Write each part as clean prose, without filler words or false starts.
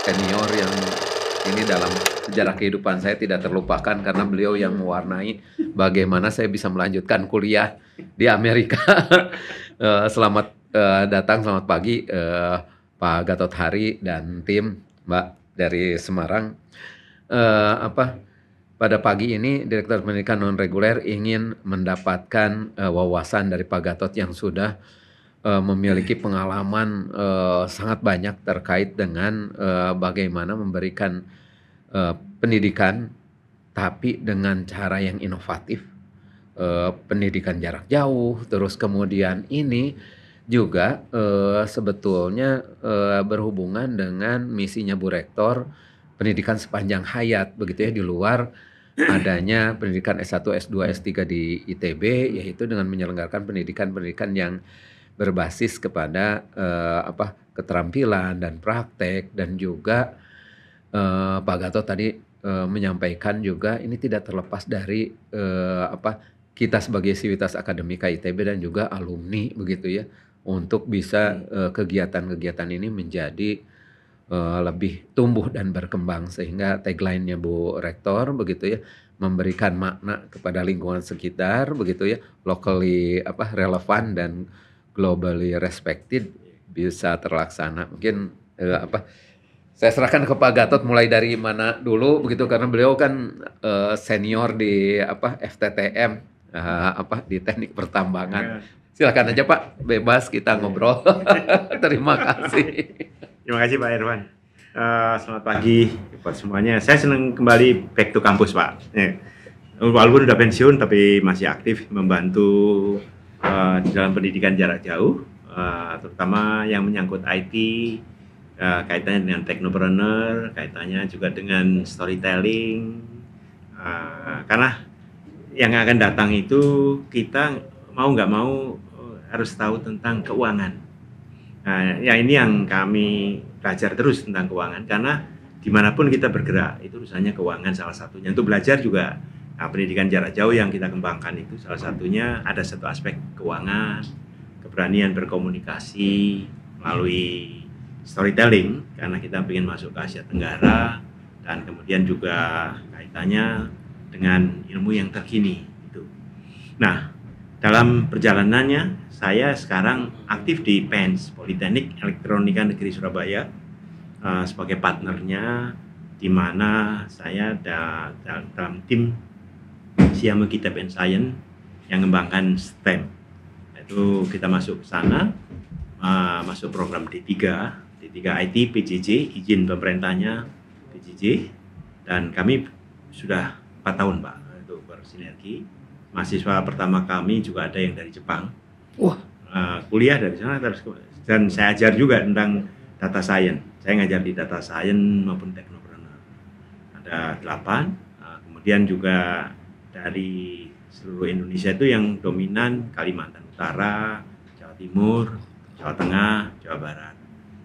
senior yang ini dalam sejarah kehidupan saya tidak terlupakan karena beliau yang mewarnai bagaimana saya bisa melanjutkan kuliah di Amerika. Selamat datang, selamat pagi Pak Gatot Hari dan tim Mbak dari Semarang. Apa pada pagi ini Direktur Pendidikan Non Reguler ingin mendapatkan wawasan dari Pak Gatot yang sudah memiliki pengalaman sangat banyak terkait dengan bagaimana memberikan pendidikan tapi dengan cara yang inovatif, pendidikan jarak jauh, terus kemudian ini juga sebetulnya berhubungan dengan misinya Bu Rektor, pendidikan sepanjang hayat begitu ya, di luar adanya pendidikan S1, S2, S3 di ITB, yaitu dengan menyelenggarakan pendidikan-pendidikan yang berbasis kepada keterampilan dan praktek, dan juga Pak Gatot tadi menyampaikan juga ini tidak terlepas dari kita sebagai sivitas akademika ITB dan juga alumni begitu ya, untuk bisa kegiatan-kegiatan ini menjadi lebih tumbuh dan berkembang, sehingga tagline-nya Bu Rektor begitu ya, memberikan makna kepada lingkungan sekitar begitu ya, locally relevan dan globally respected, bisa terlaksana. Mungkin saya serahkan ke Pak Gatot mulai dari mana dulu begitu, karena beliau kan senior di FTTM di teknik pertambangan. Silakan aja Pak, bebas kita ngobrol. Terima kasih. Terima kasih Pak Irwan. Selamat pagi buat semuanya. Saya senang kembali back to kampus Pak. Walaupun udah pensiun tapi masih aktif membantu di dalam pendidikan jarak jauh, terutama yang menyangkut IT, kaitannya dengan teknopreneur, kaitannya juga dengan storytelling. Karena yang akan datang itu kita mau nggak mau harus tahu tentang keuangan. Nah, ya ini yang kami belajar terus tentang keuangan, karena dimanapun kita bergerak itu urusannya keuangan salah satunya. Untuk belajar juga pendidikan jarak jauh yang kita kembangkan itu salah satunya ada satu aspek keuangan, keberanian berkomunikasi melalui storytelling, karena kita ingin masuk ke Asia Tenggara, dan kemudian juga kaitannya dengan ilmu yang terkini itu. Nah, dalam perjalanannya saya sekarang aktif di PENS, Politeknik Elektronika Negeri Surabaya, sebagai partnernya, di mana saya dalam tim Siamu Kitab and Science yang mengembangkan STEM. Itu kita masuk ke sana, masuk program D3 IT PJJ, izin pemerintahnya PJJ, dan kami sudah 4 tahun Pak untuk bersinergi. Mahasiswa pertama kami juga ada yang dari Jepang. Kuliah dari sana, dan saya ajar juga tentang data science. Saya ngajar di data science maupun teknopreneur. Ada 8, kemudian juga dari seluruh Indonesia itu yang dominan Kalimantan Utara, Jawa Timur, Jawa Tengah, Jawa Barat.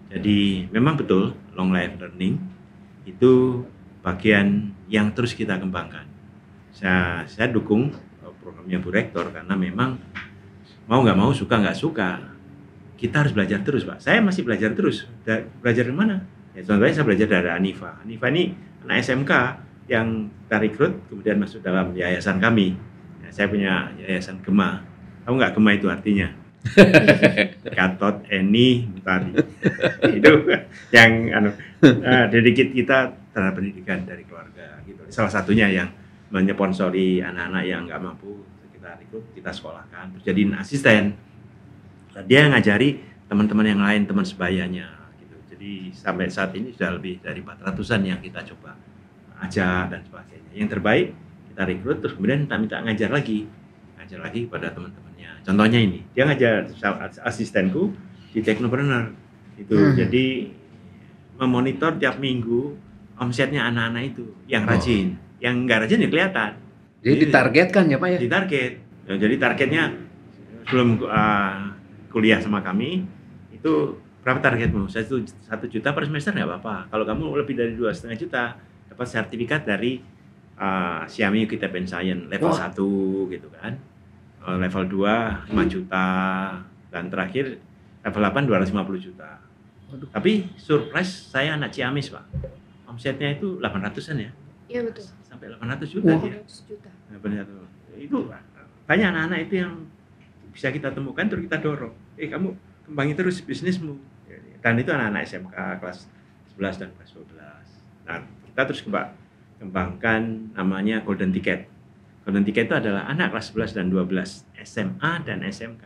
Jadi memang betul long life learning itu bagian yang terus kita kembangkan. Saya dukung programnya Bu Rektor, karena memang mau nggak mau, suka nggak suka, kita harus belajar terus Pak. Saya masih belajar terus. Belajar di mana? Ya, contohnya saya belajar dari Anifa. Anifa ini anak SMK yang kita rekrut kemudian masuk dalam yayasan kami. Ya, saya punya yayasan Gema. Tahu nggak Gema itu artinya? Gatot Eni Mutari. Itu yang dedicate kita terhadap pendidikan dari keluarga gitu. Salah satunya yang menyponsori anak-anak yang nggak mampu, kita rekrut, kita sekolahkan, terus jadiin asisten. Dia ngajari teman-teman yang lain, teman sebayanya gitu. Jadi sampai saat ini sudah lebih dari 400-an yang kita coba ajar dan sebagainya. Yang terbaik kita rekrut, terus kemudian kita minta ngajar lagi kepada teman-temannya. Contohnya ini, dia ngajar asistenku di teknopreneur itu. Jadi memonitor tiap minggu omsetnya anak-anak itu yang rajin. Yang nggak rajin ya kelihatan. Jadi ditargetkan ya Pak ya? Ditarget. Ya, jadi targetnya sebelum kuliah sama kami itu berapa targetmu? 1 juta per semester nggak apa-apa. Kalau kamu lebih dari 2,5 juta dapat sertifikat dari Xiaomi Kitab and Science level 1 gitu kan. Level 2 5 juta, dan terakhir level 8 250 juta. Waduh. Tapi surprise saya anak Ciamis Pak, omsetnya itu 800-an ya. Iya betul. Sampai 800 juta dia. 800 juta. Nah, benar tuh. Itu banyak anak-anak itu yang bisa kita temukan terus kita dorong. Kamu kembangin terus bisnismu. Dan itu anak-anak SMK kelas 11 dan kelas 12. Nah, kita terus kembangkan namanya Golden Ticket. Golden Ticket itu adalah anak kelas 11 dan 12 SMA dan SMK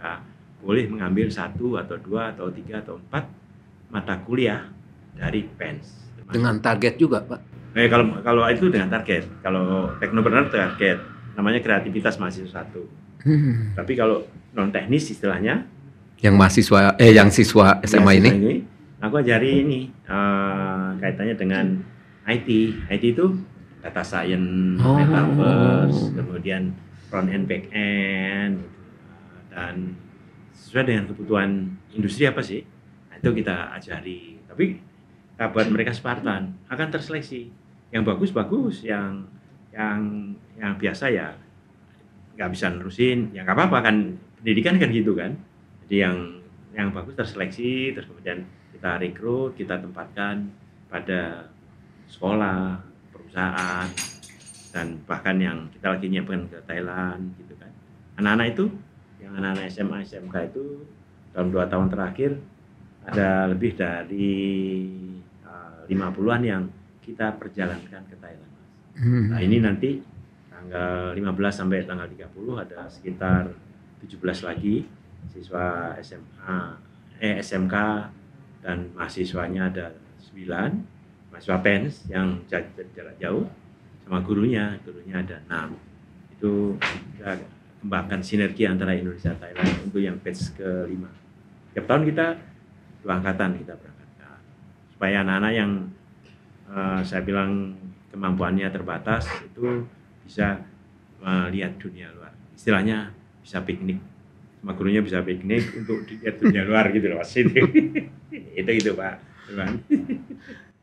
boleh mengambil 1 atau 2 atau 3 atau 4 mata kuliah dari PENS. Dengan target juga, Pak? Kalau itu dengan target. Kalau teknopreneur target. Namanya kreativitas mahasiswa 1. Tapi kalau non teknis istilahnya yang siswa SMA ini aku ajari ini kaitannya dengan IT. IT itu data science, metaverse, kemudian front end, back end, dan sesuai dengan kebutuhan industri apa sih? Nah, itu kita ajari. Tapi buat mereka Spartan akan terseleksi. Yang bagus-bagus, yang biasa ya nggak bisa nerusin, ya nggak apa-apa kan, pendidikan kan gitu kan. Jadi yang bagus terseleksi, terus kemudian kita rekrut, kita tempatkan pada sekolah, perusahaan, dan bahkan yang kita lagi nyiapkan ke Thailand gitu kan. Anak-anak itu, yang anak-anak SMA, SMK itu dalam 2 tahun terakhir ada lebih dari 50-an yang kita perjalankan ke Thailand. Nah ini nanti tanggal 15 sampai tanggal 30 ada sekitar 17 lagi siswa SMK dan mahasiswanya ada 9, mahasiswa PENS yang jarak jauh, sama gurunya ada 6. Itu kita kembangkan sinergi antara Indonesia dan Thailand untuk yang batch ke-5. Tiap tahun kita 2 angkatan kita berangkatkan supaya anak-anak yang saya bilang kemampuannya terbatas itu bisa melihat dunia luar. Istilahnya bisa piknik. Sama gurunya bisa piknik untuk lihat dunia luar gitu loh Mas. Itu Pak.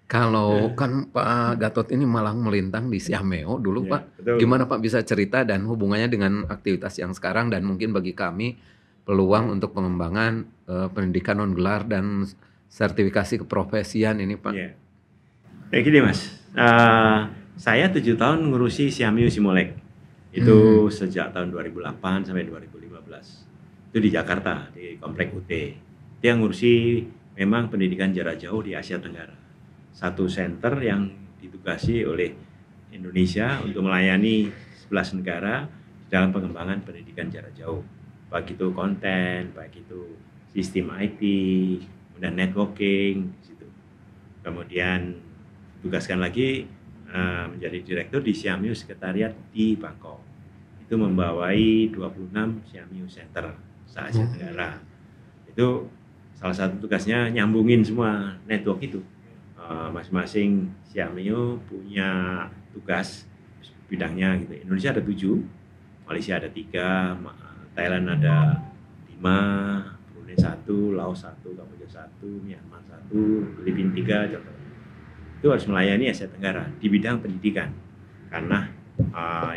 Kalau kan Pak Gatot ini malah melintang di Siameo dulu Pak. Betul. Gimana Pak bisa cerita dan hubungannya dengan aktivitas yang sekarang dan mungkin bagi kami peluang untuk pengembangan pendidikan non gelar dan sertifikasi keprofesian ini Pak? Ya gini Mas, saya 7 tahun ngurusi Siameo Simolek. Itu sejak tahun 2008 sampai 2015. Itu di Jakarta, di Komplek UT. Dia ngurusi memang pendidikan jarak jauh di Asia Tenggara. Satu center yang ditugasi oleh Indonesia untuk melayani 11 negara dalam pengembangan pendidikan jarak jauh. Baik itu konten, baik itu sistem IT, kemudian networking, gitu. Kemudian tugaskan lagi menjadi direktur di Siameo Sekretariat di Bangkok. Itu membawai 26 Siameo Center se-Asia Tenggara. Itu salah satu tugasnya nyambungin semua network itu. Masing-masing Siameo punya tugas bidangnya gitu. Indonesia ada 7, Malaysia ada 3, Thailand ada 5, Brunei 1, Laos 1, Kamboja 1, Myanmar 1, Filipina 3, contoh. Itu harus melayani Asia Tenggara di bidang pendidikan karena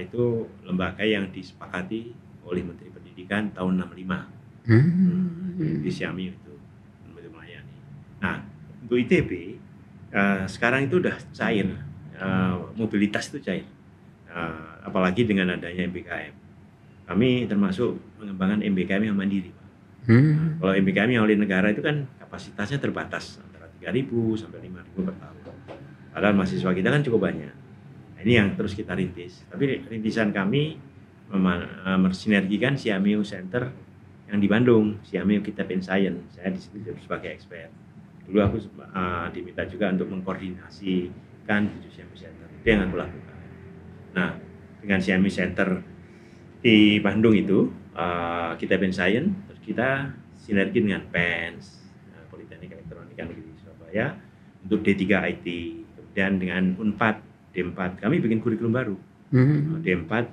itu lembaga yang disepakati oleh Menteri Pendidikan tahun 65 di Siameo itu untuk melayani. Nah untuk ITB sekarang itu udah cair, mobilitas itu cair, apalagi dengan adanya MBKM. Kami termasuk mengembangkan MBKM yang mandiri. Kalau MBKM yang oleh negara itu kan kapasitasnya terbatas antara 3.000 sampai 5.000 per tahun. Padahal mahasiswa kita kan cukup banyak. Nah, ini yang terus kita rintis. Tapi rintisan kami mensinergikan Siameo Center yang di Bandung, Siameo Kitab and Science. Saya di situ sebagai expert. Dulu aku diminta juga untuk mengkoordinasikan 7 Siameo Center. Itu yang aku lakukan. Nah, dengan Siameo Center di Bandung itu, Kitab and Science, terus kita sinergi dengan PENS, Politeknik Elektronika Negeri Surabaya, untuk D3 IT. Dan dengan Unpad, D4, kami bikin kurikulum baru. D4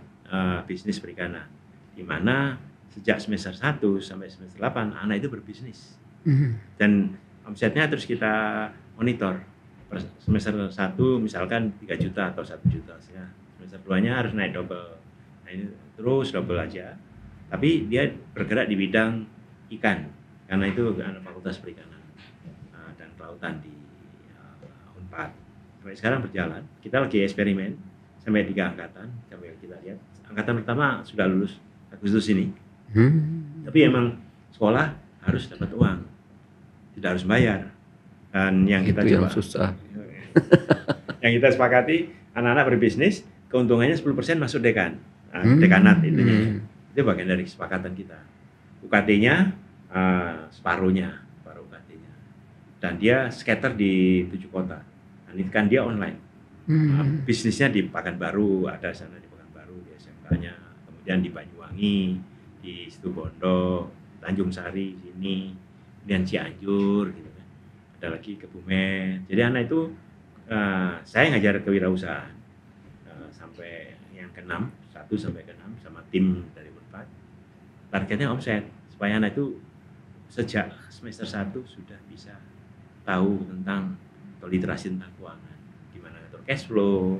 bisnis perikanan. Di mana sejak semester 1 sampai semester 8 anak itu berbisnis. Dan omsetnya terus kita monitor. Semester 1 misalkan 3 juta atau 1 juta ya. Semester 2-nya harus naik double. Nah, ini terus double aja. Tapi dia bergerak di bidang ikan karena itu anak fakultas perikanan. dan kelautan di Unpad. Sampai sekarang berjalan. Kita lagi eksperimen sampai 3 angkatan. Sampai kita lihat angkatan pertama sudah lulus Agustus ini. Tapi emang sekolah harus dapat uang, tidak harus bayar. Dan yang kita Itu coba, yang susah. yang kita sepakati, anak-anak berbisnis, keuntungannya 10% masuk dekan, dekanat intinya. Itu bagian dari kesepakatan kita. UKT-nya separuhnya, separuh UKT-nya. Dan dia scatter di 7 kota. Dan itu kan dia online. Bisnisnya di Pekanbaru, ada sana di Pekanbaru, di SMK-nya. Kemudian di Banyuwangi, di Situbondo, Tanjung Sari, sini, kemudian Cianjur, gitu kan. Ada lagi Kebumen. Jadi anak itu saya ngajar kewirausahaan sampai yang ke-6, 1 sampai ke-6 sama tim dari Unpad. Targetnya omset supaya anak itu sejak semester 1 sudah bisa tahu tentang atau literasi tentang keuangan, gimana ngatur cash flow,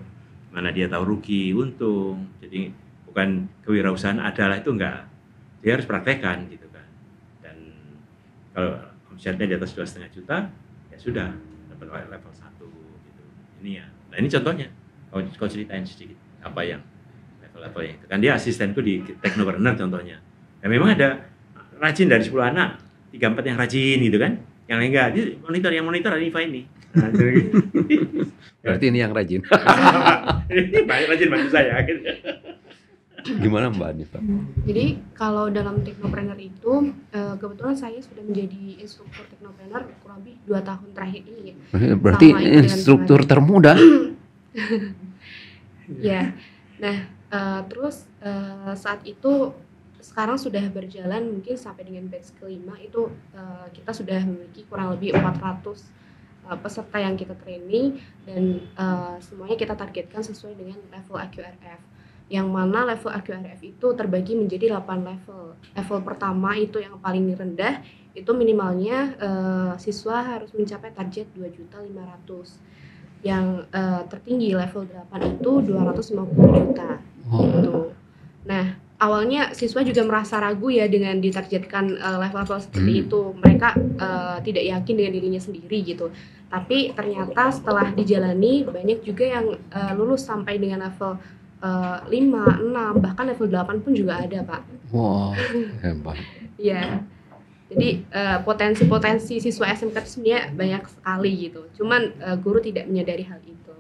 gimana dia tahu rugi, untung. Jadi bukan kewirausahaan adalah itu enggak. Dia harus praktekkan gitu kan. Dan kalau omsetnya di atas 2,5 juta, ya sudah dapat level 1 gitu. Ini ya. Nah, ini contohnya. Kau ceritain sedikit apa yang level-levelnya itu. Kan dia asistenku di Technopreneur contohnya. Dan memang ada rajin dari 10 anak, 3-4 yang rajin gitu kan. Yang lain enggak, dia monitor Anifa ini. Nah, Berarti ini yang rajin. ini banyak rajin bantu saya gitu. Gimana Mbak Anifa? Jadi kalau dalam Technopreneur itu kebetulan saya sudah menjadi instruktur Technopreneur kurang lebih 2 tahun terakhir ini ya. Berarti Sama dengan instruktur termuda. Ya. Nah, terus saat itu sekarang sudah berjalan mungkin sampai dengan batch ke-5 itu kita sudah memiliki kurang lebih 400 peserta yang kita training dan semuanya kita targetkan sesuai dengan level AQRF. Yang mana level AQRF itu terbagi menjadi 8 level. Level pertama itu yang paling rendah, itu minimalnya siswa harus mencapai target 2.500.000. Yang tertinggi level 8 itu 250 juta. Gitu. Nah, awalnya siswa juga merasa ragu ya dengan ditargetkan level-level seperti itu. Mereka tidak yakin dengan dirinya sendiri gitu. Tapi ternyata setelah dijalani banyak juga yang lulus sampai dengan level 5, 6, bahkan level 8 pun juga ada, Pak. Wah, hebat. Iya. Jadi potensi-potensi siswa SMK itu sebenarnya banyak sekali gitu. Cuman guru tidak menyadari hal itu.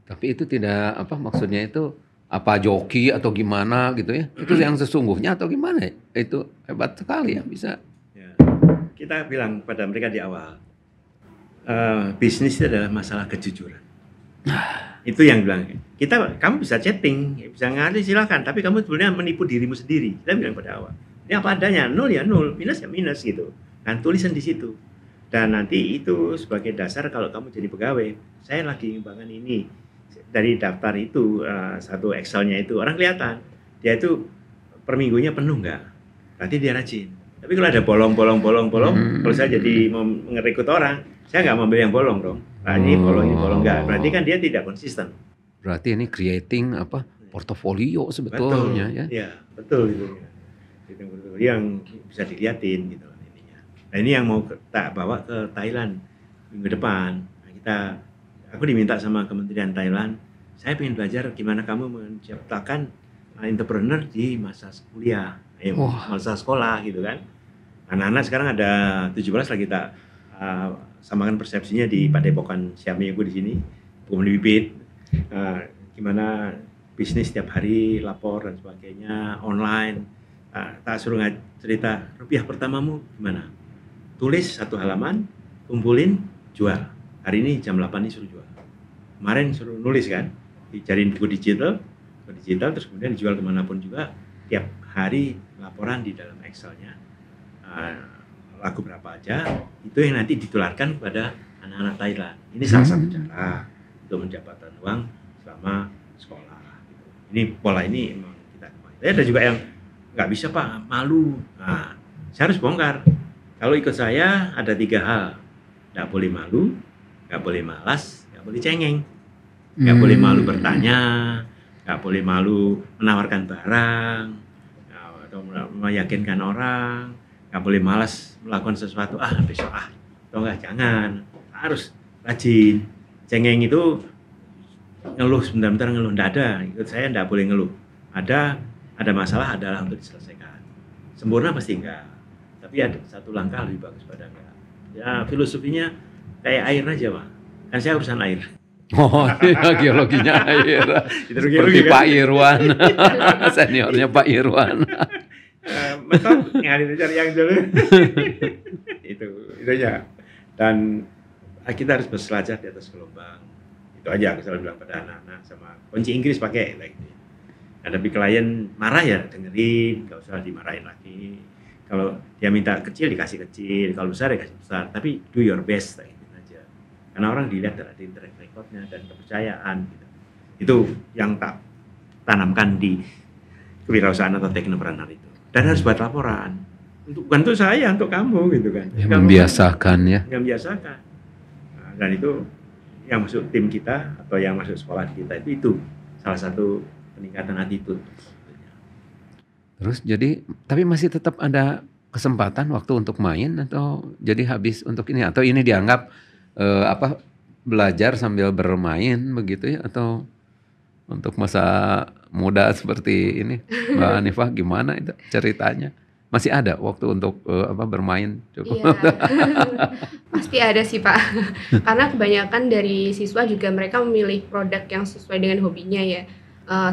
Tapi itu tidak maksudnya itu apa joki atau gimana gitu ya? Itu yang sesungguhnya atau gimana? Itu hebat sekali ya bisa. Ya. Kita bilang pada mereka di awal, bisnis itu adalah masalah kejujuran. Itu yang bilang, kamu bisa chatting, bisa ngasih silakan, tapi kamu sebenarnya menipu dirimu sendiri. Kita bilang pada awal, ini apa adanya, 0 ya 0, minus ya minus gitu. Dan tulisan di situ. Dan nanti itu sebagai dasar kalau kamu jadi pegawai, saya lagi ngembangkan ini. Dari daftar itu, satu Excel-nya itu, orang kelihatan, dia itu per minggunya penuh nggak? Berarti dia rajin. Tapi kalau ada bolong, kalau saya jadi mau ngerekrut orang, saya nggak mau ambil yang bolong dong. Nah, ini bolong nggak. Berarti kan dia tidak konsisten. Berarti ini creating portofolio sebetulnya. Betul, Ya. Iya, betul itu. Itu yang bisa dilihatin gitu intinya. Nah, ini yang mau kita bawa ke Thailand minggu depan. Nah, aku diminta sama Kementerian Thailand, saya ingin belajar gimana kamu menciptakan entrepreneur di masa kuliah, masa sekolah gitu kan. Anak-anak sekarang ada 17 lagi kita samakan persepsinya di Padepokan Syami aku di sini, Kebun Bibit. Gimana bisnis setiap hari lapor dan sebagainya online. Tak suruh cerita rupiah pertamamu gimana? Tulis 1 halaman, kumpulin, jual. Hari ini jam 8 ini suruh jual. Kemarin suruh nulis kan, dicariin buku digital terus kemudian dijual kemanapun juga. Tiap hari laporan di dalam Excel-nya. Laku berapa aja, itu yang nanti ditularkan kepada anak-anak Thailand. Ini salah satu cara untuk mendapatkan uang selama sekolah. Ini pola ini memang kita kembali. Ada juga yang nggak bisa Pak, malu. Nah, saya harus bongkar. Kalau ikut saya ada 3 hal. Nggak boleh malu, nggak boleh malas, nggak boleh cengeng. Nggak boleh malu bertanya, nggak boleh malu menawarkan barang, atau meyakinkan orang, nggak boleh malas melakukan sesuatu. Besok atau enggak, jangan, harus rajin. Cengeng itu ngeluh sebentar-bentar ngeluh, enggak ada. Ikut saya enggak boleh ngeluh. Ada masalah adalah untuk diselesaikan. Sempurna pasti enggak. Tapi ada satu langkah lebih bagus pada enggak. Ya filosofinya kayak air aja, Pak. Kan saya urusan air. Oh, geologinya air. Itu Seperti Pak Irwan. Seniornya Pak Irwan. Mentok ngalir cari yang dulu. itu aja. Dan kita harus berselancar di atas gelombang. Itu aja aku selalu bilang pada anak-anak, sama kunci Inggris pakai like gitu. Hadapi klien marah ya dengerin, nggak usah dimarahin lagi. Kalau dia minta kecil dikasih kecil, kalau besar dikasih besar. Tapi do your best like gitu aja. Karena orang dilihat dari track recordnya dan kepercayaan gitu. Itu yang tak tanamkan di kewirausahaan atau teknopreneur itu. Dan harus buat laporan. Bukan untuk saya, untuk kamu gitu kan. Ya, membiasakan ya. Yang membiasakan. Nah, dan itu yang masuk tim kita atau yang masuk sekolah kita itu salah satu peningkatan attitude. Terus jadi, tapi masih tetap ada kesempatan waktu untuk main atau jadi habis untuk ini, atau ini dianggap belajar sambil bermain begitu ya, atau untuk masa muda seperti ini, Mbak Hanifah, gimana itu ceritanya? Masih ada waktu untuk bermain cukup? Iya. Pasti ada sih Pak. Karena kebanyakan dari siswa juga mereka memilih produk yang sesuai dengan hobinya ya.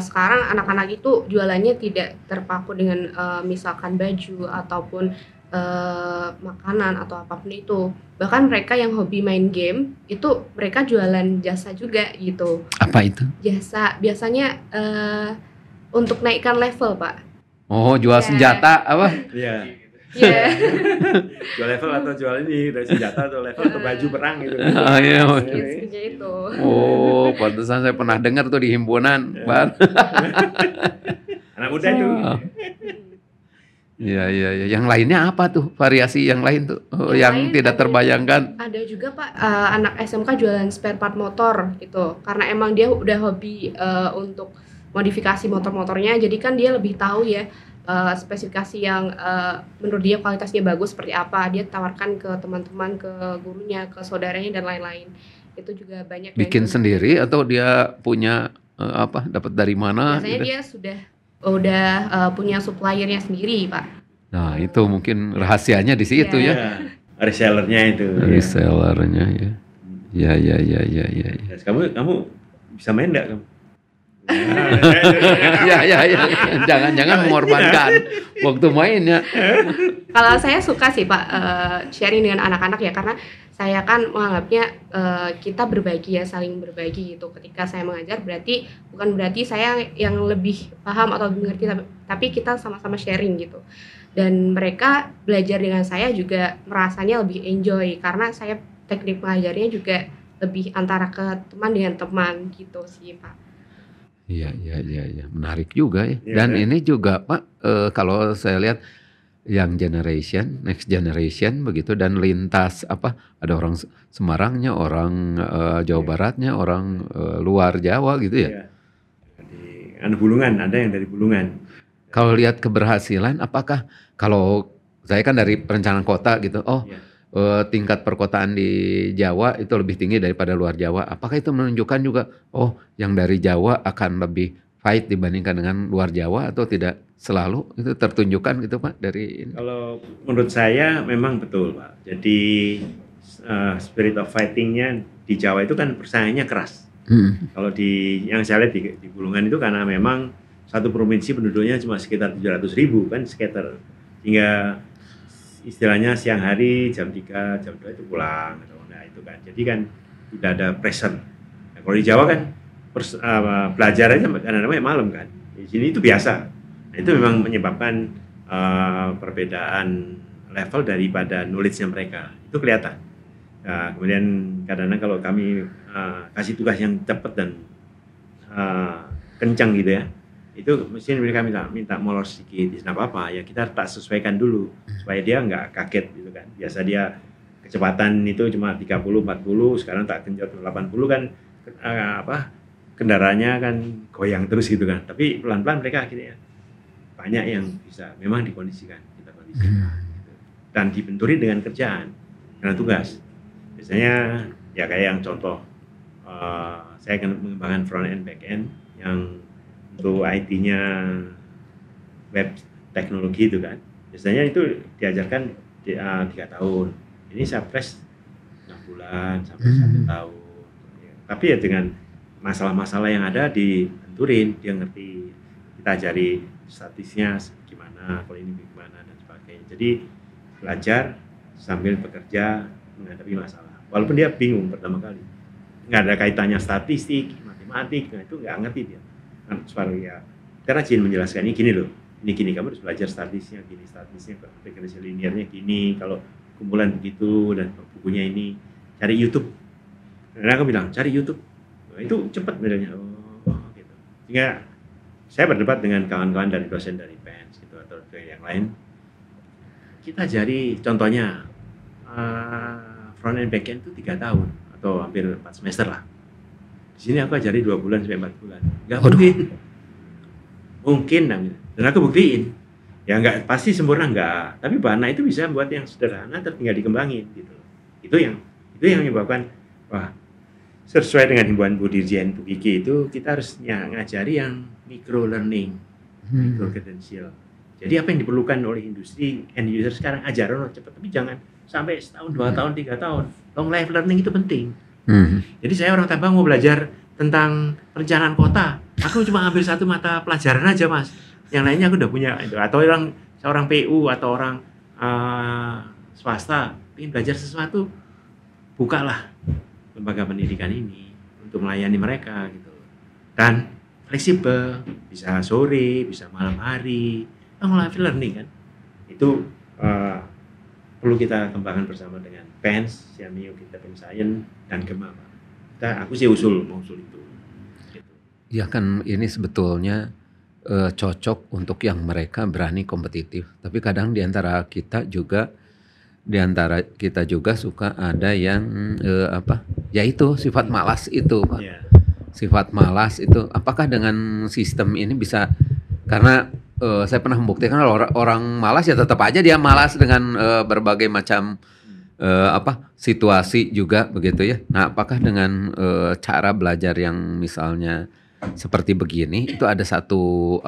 Sekarang anak-anak itu jualannya tidak terpaku dengan misalkan baju ataupun makanan atau apapun itu. Bahkan mereka yang hobi main game itu mereka jualan jasa juga gitu. Apa itu? Jasa Biasanya untuk naikkan level Pak. Oh, jual senjata apa? Iya. Iya. Jual level atau jual ini dari senjata atau level atau baju perang gitu. Iya. Seperti itu. Oh, pantesan saya pernah dengar tuh di himpunan, Bar. Anak muda itu. Iya. Yang lainnya apa tuh? Variasi yang lain tuh yang lain tidak terbayangkan. Ada juga Pak anak SMK jualan spare part motor gitu. Karena emang dia udah hobi untuk modifikasi motor-motornya. Jadi kan dia lebih tahu ya spesifikasi yang menurut dia kualitasnya bagus seperti apa. Dia tawarkan ke teman-teman, ke gurunya, ke saudaranya dan lain-lain. Itu juga banyak. Bikin sendiri atau dia punya dapat dari mana? Biasanya gitu? dia udah punya suppliernya sendiri Pak. Nah itu mungkin rahasianya di situ Iya. ya. Resellernya itu. Resellernya ya. Ya. Terus kamu bisa main nggak kamu? Ya. Jangan mengorbankan waktu mainnya. Kalau saya suka sih Pak sharing dengan anak-anak ya, karena saya kan menganggapnya kita berbagi ya, saling berbagi gitu. Ketika saya mengajar bukan berarti saya yang lebih paham atau lebih mengerti, tapi kita sama-sama sharing gitu. Dan mereka belajar dengan saya juga merasanya lebih enjoy karena saya teknik mengajarnya juga lebih antara ke teman dengan teman gitu sih Pak. Iya, menarik juga ya. Iya, Dan kan? ini juga Pak, kalau saya lihat yang next generation begitu, dan lintas ada orang Semarangnya, orang Jawa Baratnya, orang luar Jawa gitu ya. Iya. Di Bulungan, ada yang dari Bulungan. Kalau lihat keberhasilan, apakah kalau saya kan dari perencanaan kota gitu, Iya. Tingkat perkotaan di Jawa itu lebih tinggi daripada luar Jawa. Apakah itu menunjukkan juga, yang dari Jawa akan lebih fight dibandingkan dengan luar Jawa, atau tidak selalu itu tertunjukkan gitu Pak dari ini? Kalau menurut saya memang betul Pak. Jadi spirit of fighting-nya di Jawa itu kan persaingannya keras. Kalau yang saya lihat di Bulungan itu karena memang satu provinsi penduduknya cuma sekitar 700.000 kan sekitar, hingga istilahnya siang hari jam 3, jam 2 itu pulang. Nah itu kan, jadi kan tidak ada pressure. Nah, kalau di Jawa kan belajar aja kadang-kadang malam kan. Di sini itu biasa. Nah, itu memang menyebabkan perbedaan level daripada knowledge-nya mereka. Itu kelihatan. Nah, kemudian kadang-kadang kalau kami kasih tugas yang cepat dan kencang gitu ya, itu mesti mereka minta molor sedikit, tidak apa-apa ya, kita tak sesuaikan dulu supaya dia nggak kaget gitu kan. Biasa dia kecepatan itu cuma 30-40, sekarang tak genjot 80 kan, kendaraannya kan goyang terus gitu kan. Tapi pelan-pelan mereka akhirnya banyak yang bisa memang dikondisikan, kita kondisikan gitu. Dan dibenturi dengan kerjaan karena tugas. Biasanya ya kayak yang contoh, saya akan mengembangkan front end, back end yang untuk IT-nya web teknologi itu kan. Biasanya itu diajarkan 3 tahun. Ini saya fresh 6 bulan sampai 1 tahun. Ya, tapi ya dengan masalah-masalah yang ada dibenturin, dia ngerti, kita ajari statistiknya gimana, kalau ini gimana dan sebagainya. Jadi belajar sambil bekerja menghadapi masalah. Walaupun dia bingung pertama kali, nggak ada kaitannya statistik, matematik, nah itu nggak ngerti dia. Kan ya kita rajin menjelaskan ini gini loh, ini gini, kamu harus belajar statistiknya gini, statistiknya regresi linearnya gini, kalau kumpulan begitu dan bukunya ini, cari YouTube. Karena aku bilang cari YouTube, nah, itu cepat bedanya. Oh gitu. Sehingga saya berdebat dengan kawan-kawan dari dosen dari PENS gitu atau dari yang lain. Kita ajari contohnya front end back end itu 3 tahun atau hampir 4 semester lah. Di sini aku ajari 2 bulan sampai 4 bulan. Nggak mungkin. Mungkin dan aku buktiin. Ya nggak pasti sempurna nggak, tapi Bahana itu bisa buat yang sederhana tinggal dikembangin gitu. Itu yang menyebabkan wah, sesuai dengan himbauan Bu Dirjen Bu Kiki itu kita harus ngajari yang micro learning, micro credential. Jadi apa yang diperlukan oleh industri end user sekarang ajaran cepat, tapi jangan sampai setahun, 2 tahun, 3 tahun. Long life learning itu penting. Jadi saya orang Tambang mau belajar tentang perencanaan kota, aku cuma ambil 1 mata pelajaran aja Mas. Yang lainnya aku udah punya itu. Atau seorang PU atau orang swasta ingin belajar sesuatu, bukalah lembaga pendidikan ini untuk melayani mereka gitu. Dan fleksibel, bisa sore, bisa malam hari. Long life learning kan, itu perlu kita kembangkan bersama dengan PENS, Siamio, kita Science dan Gema. Aku sih mau usul itu. Gitu. Ya kan ini sebetulnya cocok untuk yang mereka berani kompetitif. Tapi kadang di antara kita juga suka ada yang ya itu sifat malas itu, Pak. Yeah. Sifat malas itu. Apakah dengan sistem ini bisa, karena saya pernah membuktikan orang malas ya tetap aja dia malas dengan berbagai macam situasi juga begitu ya. Nah, apakah dengan cara belajar yang misalnya seperti begini itu ada satu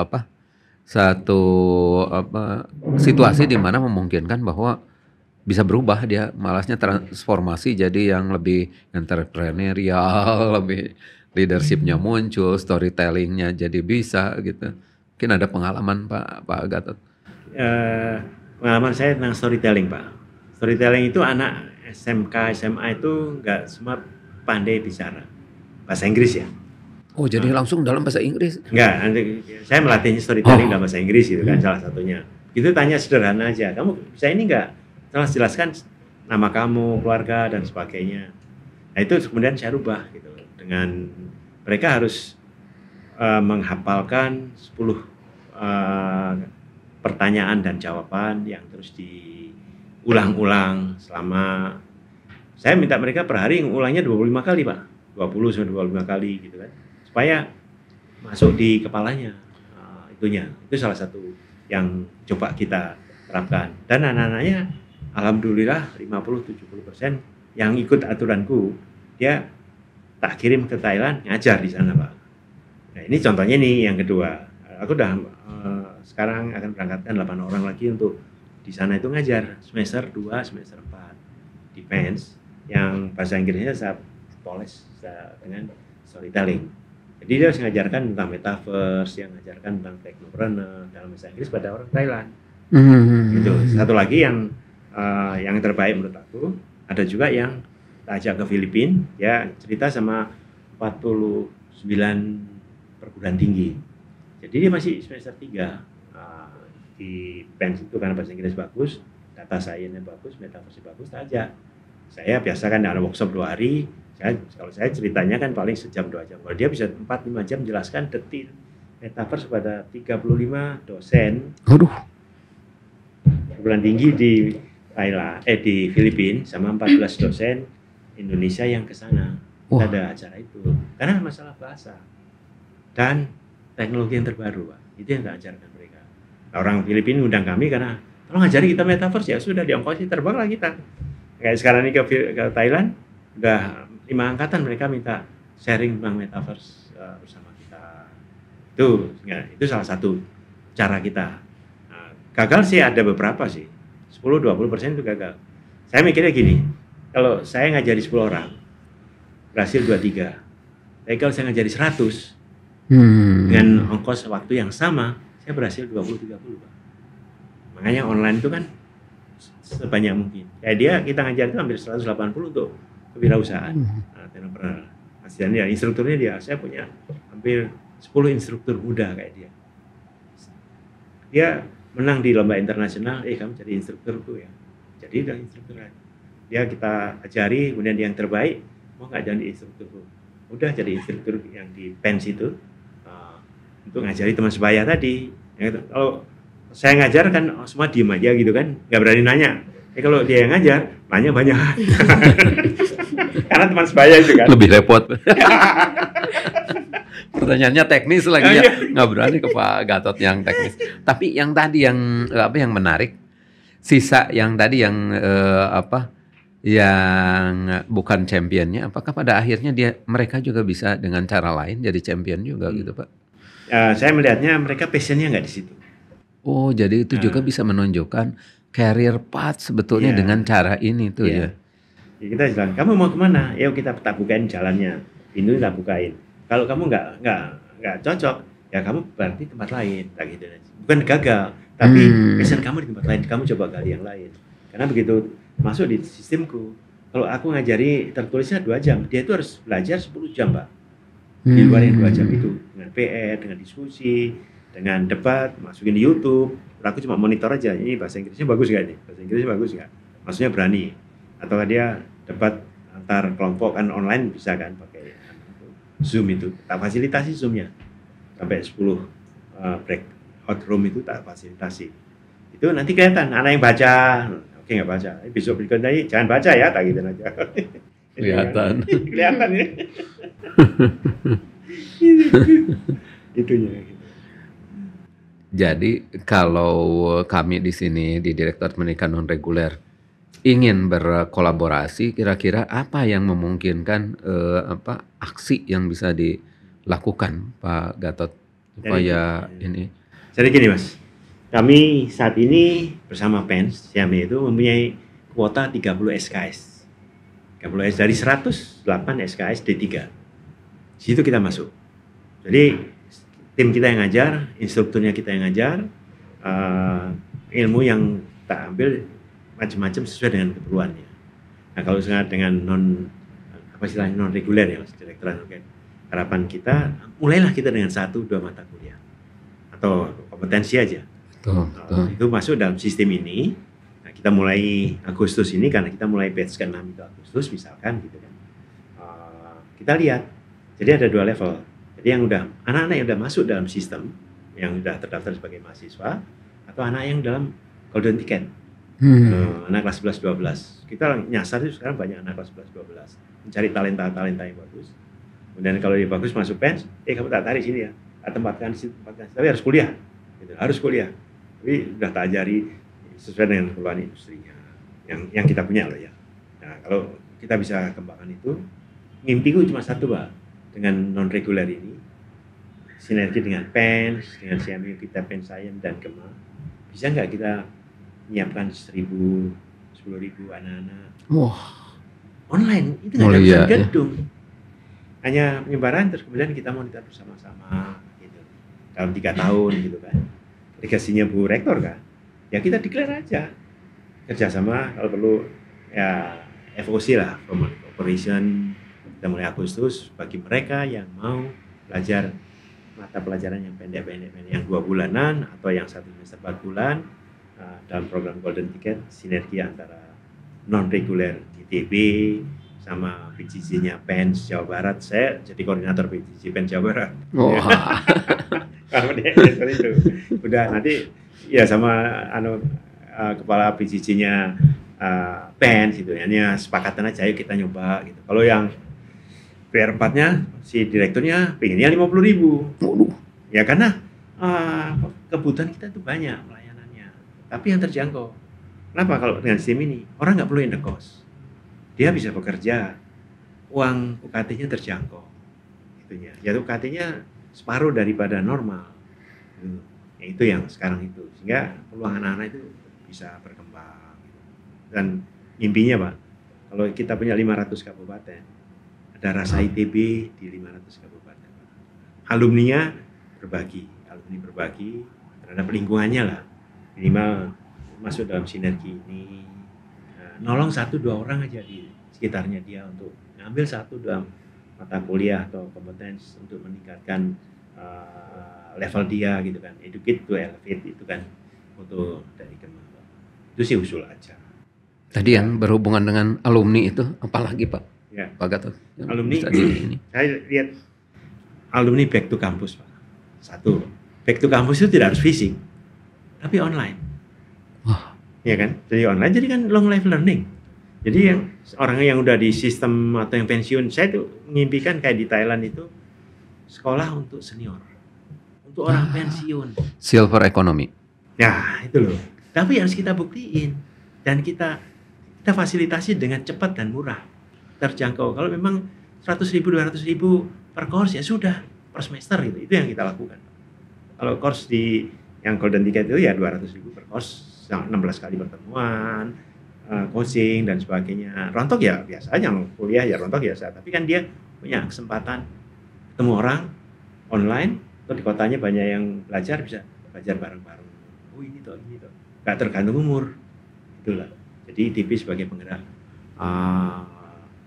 situasi di mana memungkinkan bahwa bisa berubah, dia malasnya transformasi jadi yang lebih entrepreneurial, lebih leadershipnya muncul, storytellingnya jadi bisa gitu. Mungkin ada pengalaman Pak Gatot. Pengalaman saya tentang storytelling Pak. Storytelling itu anak SMK, SMA itu nggak semua pandai bicara bahasa Inggris ya. Oh jadi langsung dalam bahasa Inggris? Enggak, saya melatihnya storytelling dalam bahasa Inggris gitu kan salah satunya. Itu tanya sederhana aja, kamu bisa ini enggak? Jelaskan nama kamu, keluarga dan sebagainya. Nah itu kemudian saya rubah gitu. Dengan mereka harus menghafalkan 10 pertanyaan dan jawaban yang terus diulang-ulang selama, saya minta mereka per hari ngulangnya 25 kali Pak, 20 sampai 25 kali gitu kan, supaya masuk di kepalanya. Itu salah satu yang coba kita terapkan, dan anak-anaknya alhamdulillah 50-70% yang ikut aturanku dia tak kirim ke Thailand ngajar di sana Pak. Nah ini contohnya nih yang kedua, aku udah sekarang akan berangkatkan 8 orang lagi untuk di sana itu ngajar semester 2, semester 4 di PENS, yang bahasa Inggrisnya saya poles dengan storytelling. Jadi dia harus mengajarkan tentang metaverse, yang mengajarkan tentang technopreneur dalam bahasa Inggris pada orang Thailand. Gitu. Satu lagi yang terbaik menurut aku, ada juga yang kita ajak ke Filipina, ya cerita sama 49 perguruan tinggi. Jadi dia masih semester 3 di PENS itu, karena bahasa Inggris bagus, data science-nya bagus, metaverse bagus, aja. Saya biasa kan ada workshop 2 hari, kalau saya ceritanya kan paling sejam 2 jam. Kalau dia bisa 4-5 jam jelaskan detail metaverse pada 35 dosen. Perguruan tinggi di Thailand, di Filipina, sama 14 dosen Indonesia yang ke sana. Ada acara itu. Karena masalah bahasa dan teknologi yang terbaru, Pak. Itu yang tak ajarkan mereka. Nah, orang Filipina undang kami karena tolong ajari kita metaverse, ya sudah diongkosi terbanglah kita. Kayak sekarang ini ke Thailand, udah 5 angkatan mereka minta sharing tentang metaverse bersama kita. Itu salah satu cara kita. Nah, gagal sih ada beberapa sih, 10-20% itu gagal. Saya mikirnya gini, kalau saya ngajari 10 orang, berhasil 2-3. Tapi kalau saya ngajari 100, dengan ongkos waktu yang sama, saya berhasil 20-30. Pak. Makanya online itu kan sebanyak mungkin. Kayak kita ngajar itu hampir 180 untuk kewirausahaan. Nah, entrepreneur. Hasilnya instrukturnya dia, saya punya hampir 10 instruktur muda kayak dia. Dia menang di lomba internasional, kamu jadi instrukturku ya. Jadi udah instruktur aja. Dia kita ajari, kemudian dia yang terbaik, mau nggak jadi instrukturku? Udah jadi instruktur yang di PENS itu, untuk ngajari teman sebaya tadi. Ya, kalau saya ngajar kan semua diem aja gitu kan, nggak berani nanya. Kalau dia yang ngajar, nanya banyak. Karena teman sebaya itu kan. Lebih repot. Pertanyaannya teknis lagi ya, nggak berani ke Pak Gatot yang teknis. Tapi yang tadi yang menarik, sisa yang tadi yang yang bukan championnya, apakah pada akhirnya mereka juga bisa dengan cara lain jadi champion juga gitu Pak? Saya melihatnya mereka passionnya nggak di situ. Oh, jadi itu juga bisa menunjukkan career path sebetulnya dengan cara ini tuh ya. Kita bilang, kamu mau kemana? Yuk kita bukain jalannya, pintu kita bukain. Kalau kamu nggak cocok, ya kamu berarti tempat lain, tak gitu. Bukan gagal, tapi passion kamu di tempat lain, kamu coba gali yang lain. Karena begitu masuk di sistemku, kalau aku ngajari tertulisnya 2 jam, dia itu harus belajar 10 jam, Pak. Di luar yang 2 jam itu, dengan PR, dengan diskusi, dengan debat, masukin di YouTube. Aku cuma monitor aja, ini bahasa Inggrisnya bagus nggak nih? Bahasa Inggrisnya bagus nggak? Maksudnya berani. Atau dia debat antar kelompok kan online bisa kan pakai Zoom itu. Tak fasilitasi Zoom-nya. Sampai 10 breakout room itu tak fasilitasi. Itu nanti kelihatan anak yang baca. Oke nggak baca. Besok berikutnya jangan baca ya, tak gitu aja. Kelihatan. Kelihatan ya. Itunya. Jadi kalau kami di sini di Direktorat Pendidikan Non Reguler ingin berkolaborasi, kira-kira apa yang memungkinkan aksi yang bisa dilakukan Pak Gatot supaya ini? Jadi gini Mas, kami saat ini bersama PENS Siami itu mempunyai kuota 30 SKS. 30 dari 108 SKS D3. Di situ kita masuk. Jadi tim kita yang ngajar, instrukturnya kita yang ngajar, ilmu yang tak ambil macam-macam sesuai dengan keperluannya. Nah kalau dengan non reguler ya Mas, Direktorat. Harapan kita, mulailah kita dengan 1-2 mata kuliah atau kompetensi aja. Itu masuk dalam sistem ini. Nah, kita mulai Agustus ini karena kita mulai batch ke-6 itu Agustus misalkan gitu kan. Kita lihat, jadi ada 2 level. Jadi yang anak-anak yang udah masuk dalam sistem, yang udah terdaftar sebagai mahasiswa, atau anak yang dalam golden ticket, anak kelas 11-12. Kita nyasar itu sekarang banyak anak kelas 11-12, mencari talenta yang bagus. Kemudian kalau dia bagus masuk PENS, kamu tak tarik sini ya, tempatkan sini, tapi harus kuliah, gitu. Harus kuliah. Tapi udah tak ajari sesuai dengan keperluan industrinya, yang kita punya loh ya. Nah kalau kita bisa kembangkan itu, mimpiku cuma satu Pak. Dengan non reguler ini sinergi dengan PENS, dengan CMU kita PENS Science dan Kema, bisa nggak kita menyiapkan 10.000 anak-anak online itu nggak ada gedung, hanya penyebaran terus kemudian kita monitor bersama-sama gitu dalam 3 tahun gitu kan. Legasinya Bu Rektor kan, ya kita declare aja kerjasama kalau perlu ya FOC lah, Operation. Kita mulai Agustus bagi mereka yang mau belajar mata pelajaran yang pendek-pendek, yang 2 bulanan atau yang 1 semester 4 bulan dalam program Golden Ticket, sinergi antara non reguler ITB sama PJJ-nya PENS Jawa Barat. Saya jadi koordinator PJJ PENS Jawa Barat. Kalau dia itu udah nanti ya sama kepala PJJ-nya PENS gitu. Ini sepakatan aja yuk kita nyoba gitu. Kalau yang PR4-nya si direkturnya pengennya 50.000. Ya karena kebutuhan kita itu banyak pelayanannya, tapi yang terjangkau. Kenapa kalau dengan sistem ini orang nggak perlu indekos, dia bisa bekerja uang UKT-nya terjangkau, itunya. Ya UKT-nya separuh daripada normal. Ya, itu yang sekarang itu, sehingga peluang anak-anak itu bisa berkembang. Dan mimpinya Pak, kalau kita punya 500 kabupaten, ada rasa ITB di 500 kabupaten. Alumninya berbagi terhadap lingkungannya lah, minimal masuk dalam sinergi ini. Nolong 1-2 orang aja di sekitarnya dia untuk ngambil 1-2 mata kuliah atau kompetens untuk meningkatkan level dia gitu kan, educate to elevate itu kan untuk dari Kemang. Itu sih usul aja. Tadi yang berhubungan dengan alumni itu apalagi Pak? Ya. Pak Gatot. Alumni, saya lihat alumni back to campus Pak. Satu, back to campus itu tidak harus fisik, tapi online. Wah. Ya kan? Jadi online, jadi kan long life learning. Jadi yang orang yang udah di sistem atau yang pensiun, saya tuh mengimpikan kayak di Thailand itu sekolah untuk senior, untuk orang pensiun. Silver economy. Ya itu loh. Tapi harus kita buktiin dan kita fasilitasi dengan cepat dan murah, terjangkau. Kalau memang 100.000, 200.000 per course ya sudah per semester gitu. Itu yang kita lakukan. Kalau course di yang golden ticket itu ya 200.000 per course, 16 kali pertemuan, coaching dan sebagainya. Rontok ya biasa aja, kuliah ya rontok biasa. Tapi kan dia punya kesempatan ketemu orang online, atau di kotanya banyak yang belajar, bisa belajar bareng-bareng. Oh ini toh, gak tergantung umur, itulah. Jadi ITB sebagai penggerak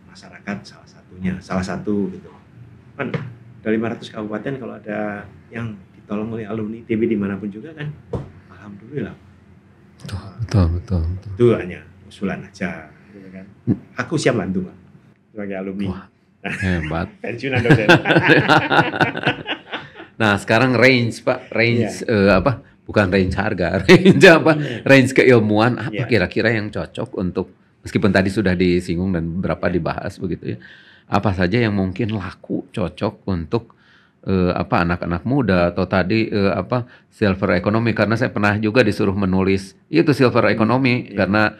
masyarakat salah satu gitu. Kan dari 500 kabupaten kalau ada yang ditolong oleh alumni ITB dimanapun juga kan, alhamdulillah. Betul. Itu hanya usulan aja, gitu kan. Aku siap bantu Pak sebagai alumni. Wah, hebat. Pensiunan dosen. Nah sekarang range Pak, apa? Bukan range harga, range apa? Range keilmuan apa kira-kira yang cocok untuk, meskipun tadi sudah disinggung dan beberapa dibahas begitu ya. Apa saja yang mungkin laku cocok untuk anak-anak muda atau tadi silver economy, karena saya pernah juga disuruh menulis itu silver economy karena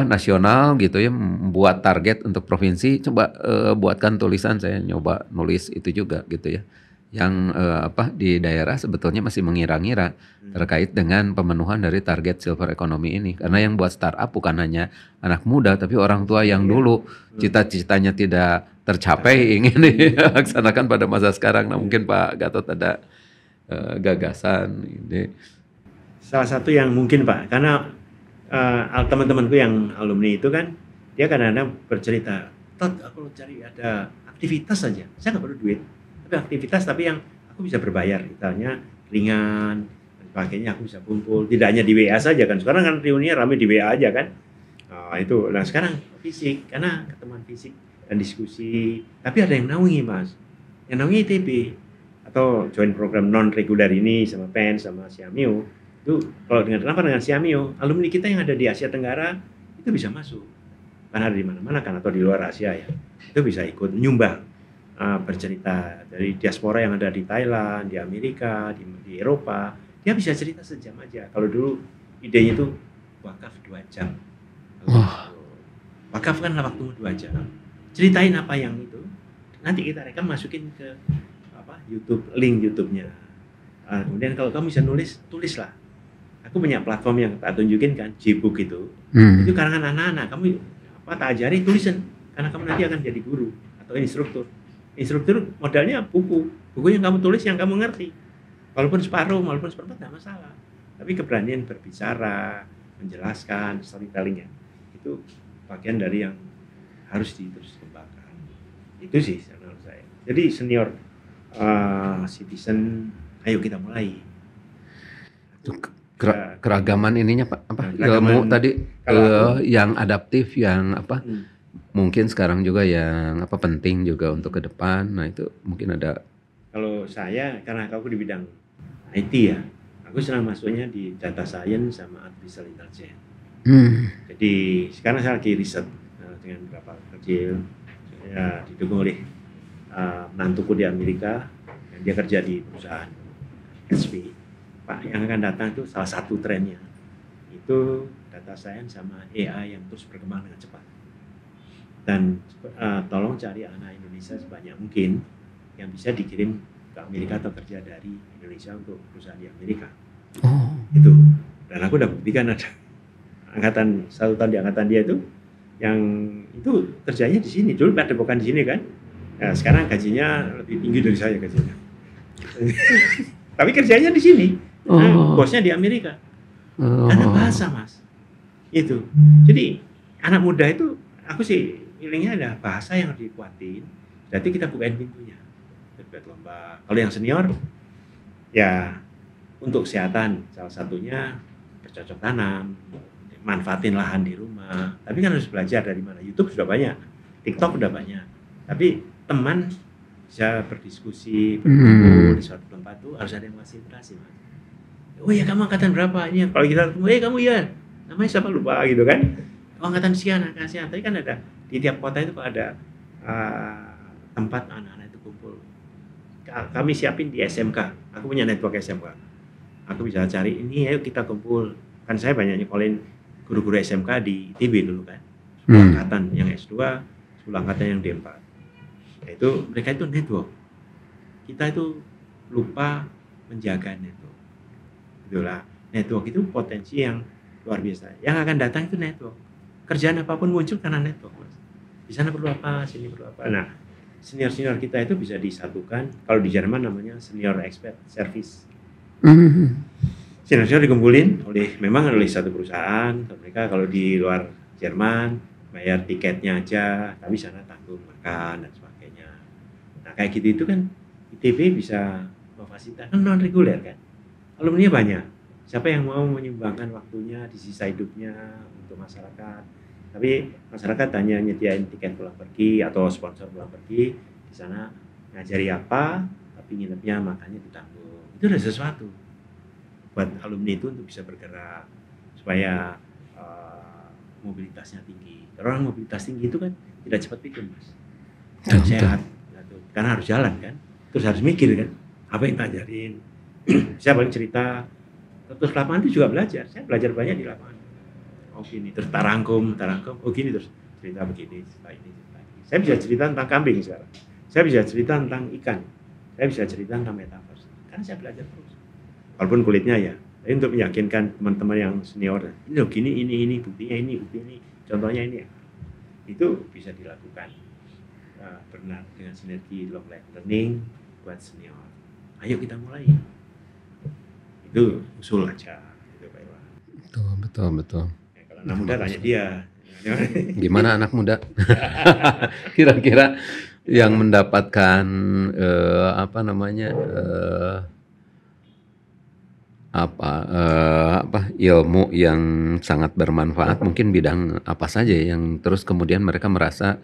nasional gitu ya, membuat target untuk provinsi, coba buatkan tulisan, saya nyoba nulis itu juga gitu ya, yang di daerah sebetulnya masih mengira-ngira terkait dengan pemenuhan dari target silver economy ini, karena yang buat startup bukan hanya anak muda tapi orang tua yang dulu cita-citanya tidak tercapai ingin dilaksanakan pada masa sekarang. Nah mungkin Pak Gatot ada gagasan ini. Salah satu yang mungkin Pak, karena teman-temanku yang alumni itu kan dia kadang-kadang bercerita, Tot aku cari ada aktivitas saja, saya nggak perlu duit, tapi aktivitas tapi yang aku bisa berbayar, misalnya ringan dan sebagainya, aku bisa kumpul, tidak hanya di WA saja kan, sekarang kan reuninya ramai di WA aja kan. Nah sekarang fisik, karena ketemuan fisik dan diskusi, tapi ada yang naungi Mas, yang naungi ITB atau join program non reguler ini sama PEN sama Siamio. Itu kalau dengan Siamio, alumni kita yang ada di Asia Tenggara itu bisa masuk, kan ada di mana-mana kan, atau di luar Asia ya, itu bisa ikut nyumbang, bercerita dari diaspora yang ada di Thailand, di Amerika, di Eropa, dia bisa cerita sejam aja. Kalau dulu idenya itu wakaf 2 jam. Wakaf kan waktu 2 jam. Ceritain apa yang itu, nanti kita rekam masukin ke YouTube, link YouTube-nya. Kemudian kalau kamu bisa nulis, tulislah. Aku punya platform yang tak tunjukin kan, Gbook itu. Itu karangan anak-anak, kamu tak ajari tulisan, karena kamu nanti akan jadi guru atau instruktur. Instruktur modalnya buku yang kamu tulis, yang kamu ngerti. Walaupun separuh, walaupun seperempat, tidak masalah. Tapi keberanian berbicara, menjelaskan, storytelling-nya, itu bagian dari yang harus terus kembangkan. Itu sih menurut saya. Jadi senior citizen, ayo kita mulai. Keragaman ininya Pak, ilmu tadi yang adaptif, yang mungkin sekarang juga yang penting juga untuk ke depan. Nah itu mungkin ada. Kalau saya, karena aku di bidang IT ya, aku senang masuknya di data science sama artificial intelligence. Jadi sekarang saya lagi riset dengan beberapa kecil, ya, didukung oleh menantuku di Amerika, yang dia kerja di perusahaan HP. Pak, yang akan datang itu salah satu trennya itu data science sama AI yang terus berkembang dengan cepat. dan tolong cari anak Indonesia sebanyak mungkin yang bisa dikirim ke Amerika atau kerja dari Indonesia untuk perusahaan di Amerika. Itu. Dan aku udah buktikan ada angkatan 1 tahun di angkatan dia itu yang itu kerjanya di sini. Dulu padepokan di sini kan. Nah, sekarang gajinya lebih tinggi dari saya gajinya. Tapi kerjanya di sini. Nah, bosnya di Amerika. Karena bahasa, Mas. Itu. Jadi anak muda itu aku sih feelingnya ada bahasa yang harus dikuatin. Berarti kita bukain pintunya. Berbuat lomba. Kalau yang senior ya untuk kesehatan salah satunya bercocok tanam, manfaatin lahan di rumah. Tapi kan harus belajar dari mana. YouTube sudah banyak, TikTok sudah banyak. Tapi teman bisa berdiskusi, berkumpul di suatu tempat tuh harus ada yang fasilitasi, Mas. Oh ya kamu angkatan berapa? Ini kalau kita ketemu, kamu ya namanya siapa lupa gitu kan? Oh, angkatan sekian, angkatan sekian. Tapi kan ada di tiap kota itu ada tempat anak-anak itu kumpul. Kami siapin di SMK. Aku punya network SMK. Aku bisa cari ini, ayo kita kumpul. Kan saya banyak nyekolin guru-guru SMK di ITB dulu kan. 10 angkatan yang S2, 10 angkatan yang D4. Itu mereka itu network. Kita itu lupa menjaga network. Itulah, network itu potensi yang luar biasa. Yang akan datang itu network. Kerjaan apapun muncul karena network, Mas. Di sana perlu apa, sini perlu apa. Nah, senior-senior kita itu bisa disatukan. Kalau di Jerman namanya senior expert service. Senior-senior dikumpulin memang oleh satu perusahaan. Mereka kalau di luar Jerman bayar tiketnya aja, tapi sana tanggung makan dan sebagainya. Nah kayak gitu itu kan ITB bisa memfasilitasi non reguler kan. Alumni banyak. Siapa yang mau menyumbangkan waktunya di sisa hidupnya untuk masyarakat? Tapi masyarakat hanya nyediain tiket pulang pergi atau sponsor pulang pergi, di sana ngajari apa, tapi nginepnya makannya ditanggung. Itu udah sesuatu buat alumni itu untuk bisa bergerak supaya mobilitasnya tinggi. Kalau orang mobilitas tinggi itu kan tidak cepat pikun, Mas. Sehat, karena harus jalan kan, terus harus mikir kan, apa yang ngajarin. Saya paling cerita, terus lapangan itu juga belajar. Saya belajar banyak di lapangan. Oh gini, terus tarangkum. Oh gini terus cerita begini, cerita ini. Saya bisa cerita tentang kambing sekarang. Saya bisa cerita tentang ikan. Saya bisa cerita tentang metaverse. Karena saya belajar terus. Walaupun kulitnya ya. Tapi untuk meyakinkan teman-teman yang senior, ini loh gini, ini, buktinya ini, contohnya ini. Itu bisa dilakukan. Benar dengan sinergi long life learning buat senior. Ayo kita mulai. Itu usul aja. Gitu, Pak Iwan. Betul. Ya, kalau anak muda tanya dia. Gimana anak muda? Kira-kira yang mendapatkan ilmu yang sangat bermanfaat, mungkin bidang apa saja yang terus kemudian mereka merasa,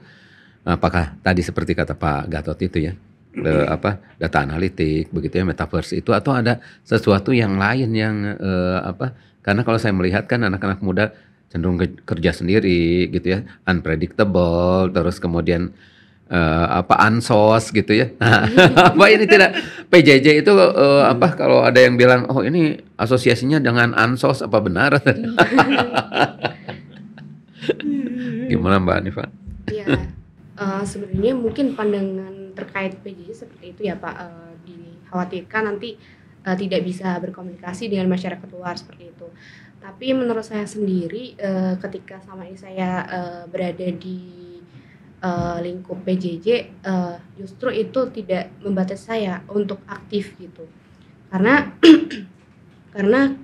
apakah tadi seperti kata Pak Gatot itu ya, data analitik begitu ya, metaverse itu, atau ada sesuatu yang lain yang karena kalau saya melihat kan anak-anak muda cenderung kerja sendiri gitu ya, unpredictable, terus kemudian ansos gitu ya. Apa ini tidak PJJ itu kalau ada yang bilang oh ini asosiasinya dengan ansos, apa benar? Gimana Mbak Anifa? Ya, sebenarnya mungkin pandangan terkait PJJ seperti itu ya Pak, dikhawatirkan nanti tidak bisa berkomunikasi dengan masyarakat luar seperti itu. Tapi menurut saya sendiri, ketika sama ini saya berada di lingkup PJJ, justru itu tidak membatasi saya untuk aktif gitu. Karena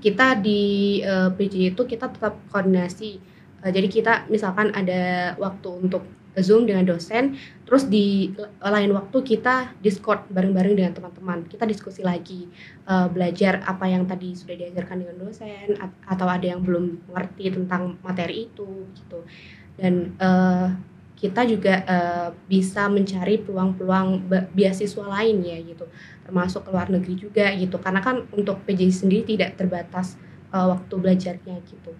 kita di PJJ itu kita tetap koordinasi. Jadi kita misalkan ada waktu untuk Zoom dengan dosen, terus di lain waktu kita Discord bareng-bareng dengan teman-teman. Kita diskusi lagi, belajar apa yang tadi sudah diajarkan dengan dosen, atau ada yang belum mengerti tentang materi itu gitu. Dan kita juga bisa mencari peluang-peluang beasiswa lain ya gitu, termasuk ke luar negeri juga gitu, karena kan untuk PJJ sendiri tidak terbatas waktu belajarnya gitu.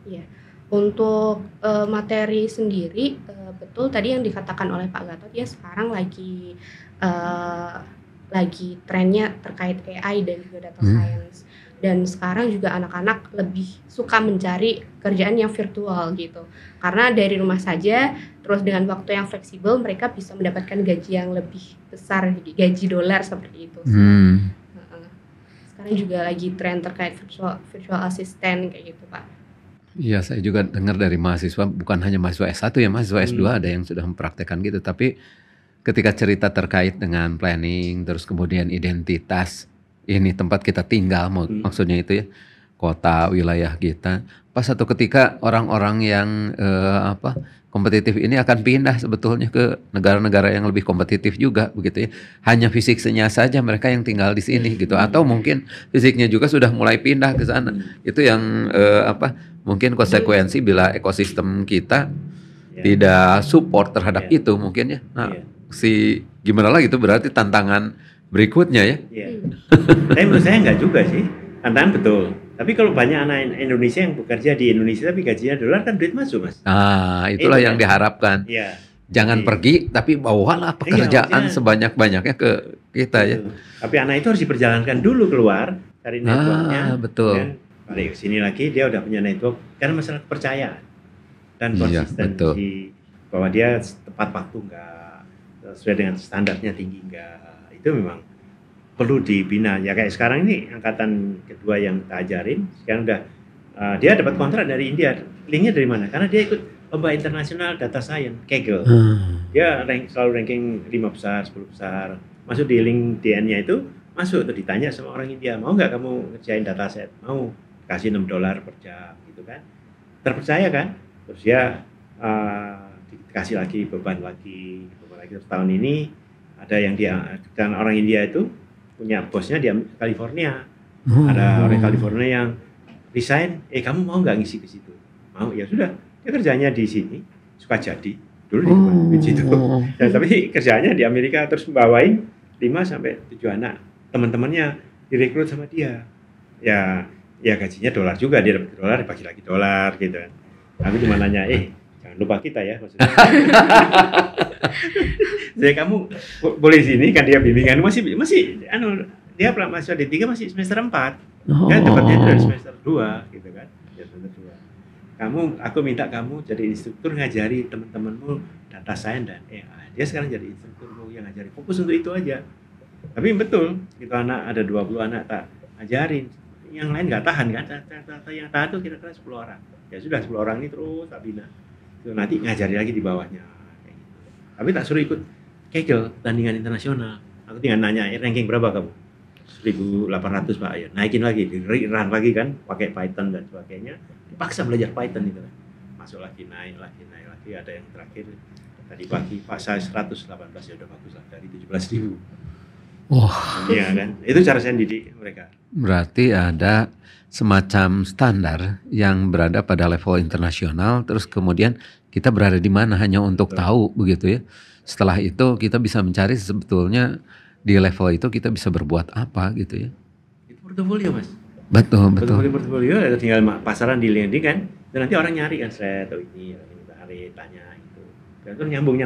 Ya, untuk materi sendiri betul tadi yang dikatakan oleh Pak Gatot ya, sekarang lagi trennya terkait AI dan juga data science. Dan sekarang juga anak-anak lebih suka mencari kerjaan yang virtual gitu. Karena dari rumah saja, terus dengan waktu yang fleksibel, mereka bisa mendapatkan gaji yang lebih besar, gaji dolar seperti itu. Heeh. Sekarang juga lagi tren terkait virtual assistant kayak gitu, Pak. Iya, saya juga dengar dari mahasiswa, bukan hanya mahasiswa S1 ya, mahasiswa S2 ada yang sudah mempraktekkan gitu. Tapi ketika cerita terkait dengan planning, terus kemudian identitas, ini tempat kita tinggal, maksudnya itu ya, kota, wilayah kita. Pas satu ketika orang-orang yang kompetitif ini akan pindah sebetulnya ke negara-negara yang lebih kompetitif juga begitu ya. Hanya fisiknya saja mereka yang tinggal di sini gitu, atau mungkin fisiknya juga sudah mulai pindah ke sana. Itu yang mungkin konsekuensi bila ekosistem kita tidak support terhadap itu mungkin ya. Nah, gimana lagi itu berarti tantangan berikutnya ya. Tapi menurut saya enggak juga sih. Tantangan betul. Tapi kalau banyak anak Indonesia yang bekerja di Indonesia tapi gajinya dolar, kan duit masuk, Mas. Itulah yang kan diharapkan. Jangan pergi tapi bawalah pekerjaan sebanyak-banyaknya ke kita ya. Tapi anak itu harus diperjalankan dulu keluar dari networknya. Betul. Dan balik ke sini lagi dia udah punya network. Karena masalah kepercayaan dan konsistensi bahwa dia tepat waktu enggak, sesuai dengan standarnya tinggi enggak. Itu memang perlu dibina. Ya kayak sekarang ini angkatan kedua yang kita ajarin, sekarang udah dia dapat kontrak dari India. Linknya dari mana? Karena dia ikut lomba internasional data science, Kaggle. Dia selalu ranking 5 besar, 10 besar. Masuk di LinkedIn-nya itu, masuk tuh ditanya sama orang India, mau nggak kamu ngerjain dataset? Mau, kasih $6 per jam gitu kan. Terpercaya kan? Terus dia dikasih lagi beban lagi. Terus tahun ini ada yang dan orang India itu punya bosnya di California. Ada orang California yang resign, kamu mau nggak ngisi ke situ? Mau, ya sudah. Dia kerjanya di sini, suka jadi. Dulu di situ. Ya, tapi kerjanya di Amerika, terus membawain 5 sampai 7 anak. Teman-temannya direkrut sama dia. Ya gajinya dolar juga, dia dapat dolar, dibagi lagi dolar gitu kan. Aku cuma nanya, jangan lupa kita ya maksudnya. Jadi kamu boleh sini kan, dia bimbingan masih dia mahasiswa D3 masih semester 4. Kan dapatnya dari semester 2 gitu kan. Ya semester 2. Aku minta kamu jadi instruktur ngajari teman-temanmu data science dan AI. Dia sekarang jadi instruktur yang ngajari, fokus untuk itu aja. Tapi betul, itu anak ada 20 anak tak ajarin. Yang lain nggak tahan kan, yang tahan tuh kira-kira 10 orang. Ya sudah 10 orang ini terus tak bina. Itu nanti ngajari lagi di bawahnya. Kayak gitu. Tapi tak suruh ikut Kaggle, tandingan internasional. Aku tinggal nanya, ranking berapa kamu? 1.800 Pak, ya naikin lagi, run lagi kan, pakai Python dan sebagainya. Dipaksa belajar Python itu kan. Masuk lagi, naik lagi. Ada yang terakhir tadi pagi, Pak saya 118 ya udah bagus lah, dari 17.000. Iya kan, itu cara saya didik mereka. Berarti ada semacam standar yang berada pada level internasional, terus kemudian kita berada di mana hanya untuk tahu begitu ya. Setelah itu kita bisa mencari sebetulnya di level itu kita bisa berbuat apa gitu ya. Itu portofolio, Mas. Betul. Portofolio ada tinggal pasaran di LinkedIn kan, dan nanti orang nyari kan, saya tahu ini tanya itu. Dan terus nyambung.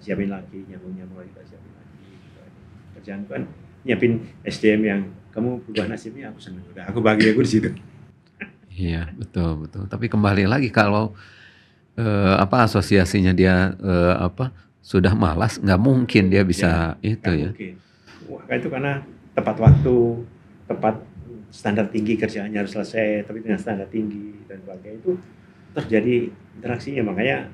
Siapin lagi, nyambung lagi, siapin lagi. Kerjaan kan nyiapin SDM yang kamu berubah nasibnya, aku senang. Udah aku bahagia di situ. Iya, betul. Tapi kembali lagi kalau asosiasinya dia sudah malas, nggak mungkin dia bisa itu ya. Mungkin. Wah, itu karena tepat waktu, tepat standar tinggi kerjaannya harus selesai, tapi dengan standar tinggi dan sebagainya itu terjadi interaksinya. Makanya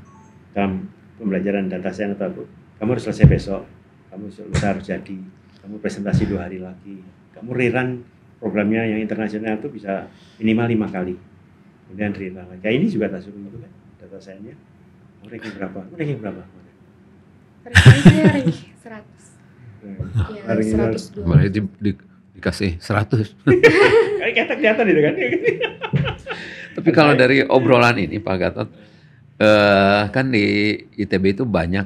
dalam pembelajaran data science atau kamu harus selesai besok, kamu harus jadi, kamu presentasi 2 hari lagi, kamu rerun programnya yang internasional itu bisa minimal 5 kali, kemudian rerun lagi. Kayak ini juga tak suruh itu kan, data science-nya. Ranking berapa? Ranking saya ranking 100. Ya, 102. Berarti dikasih 100. Kayak kelihatan itu kan. Tapi kalau dari obrolan ini Pak Gatot, kan di ITB itu banyak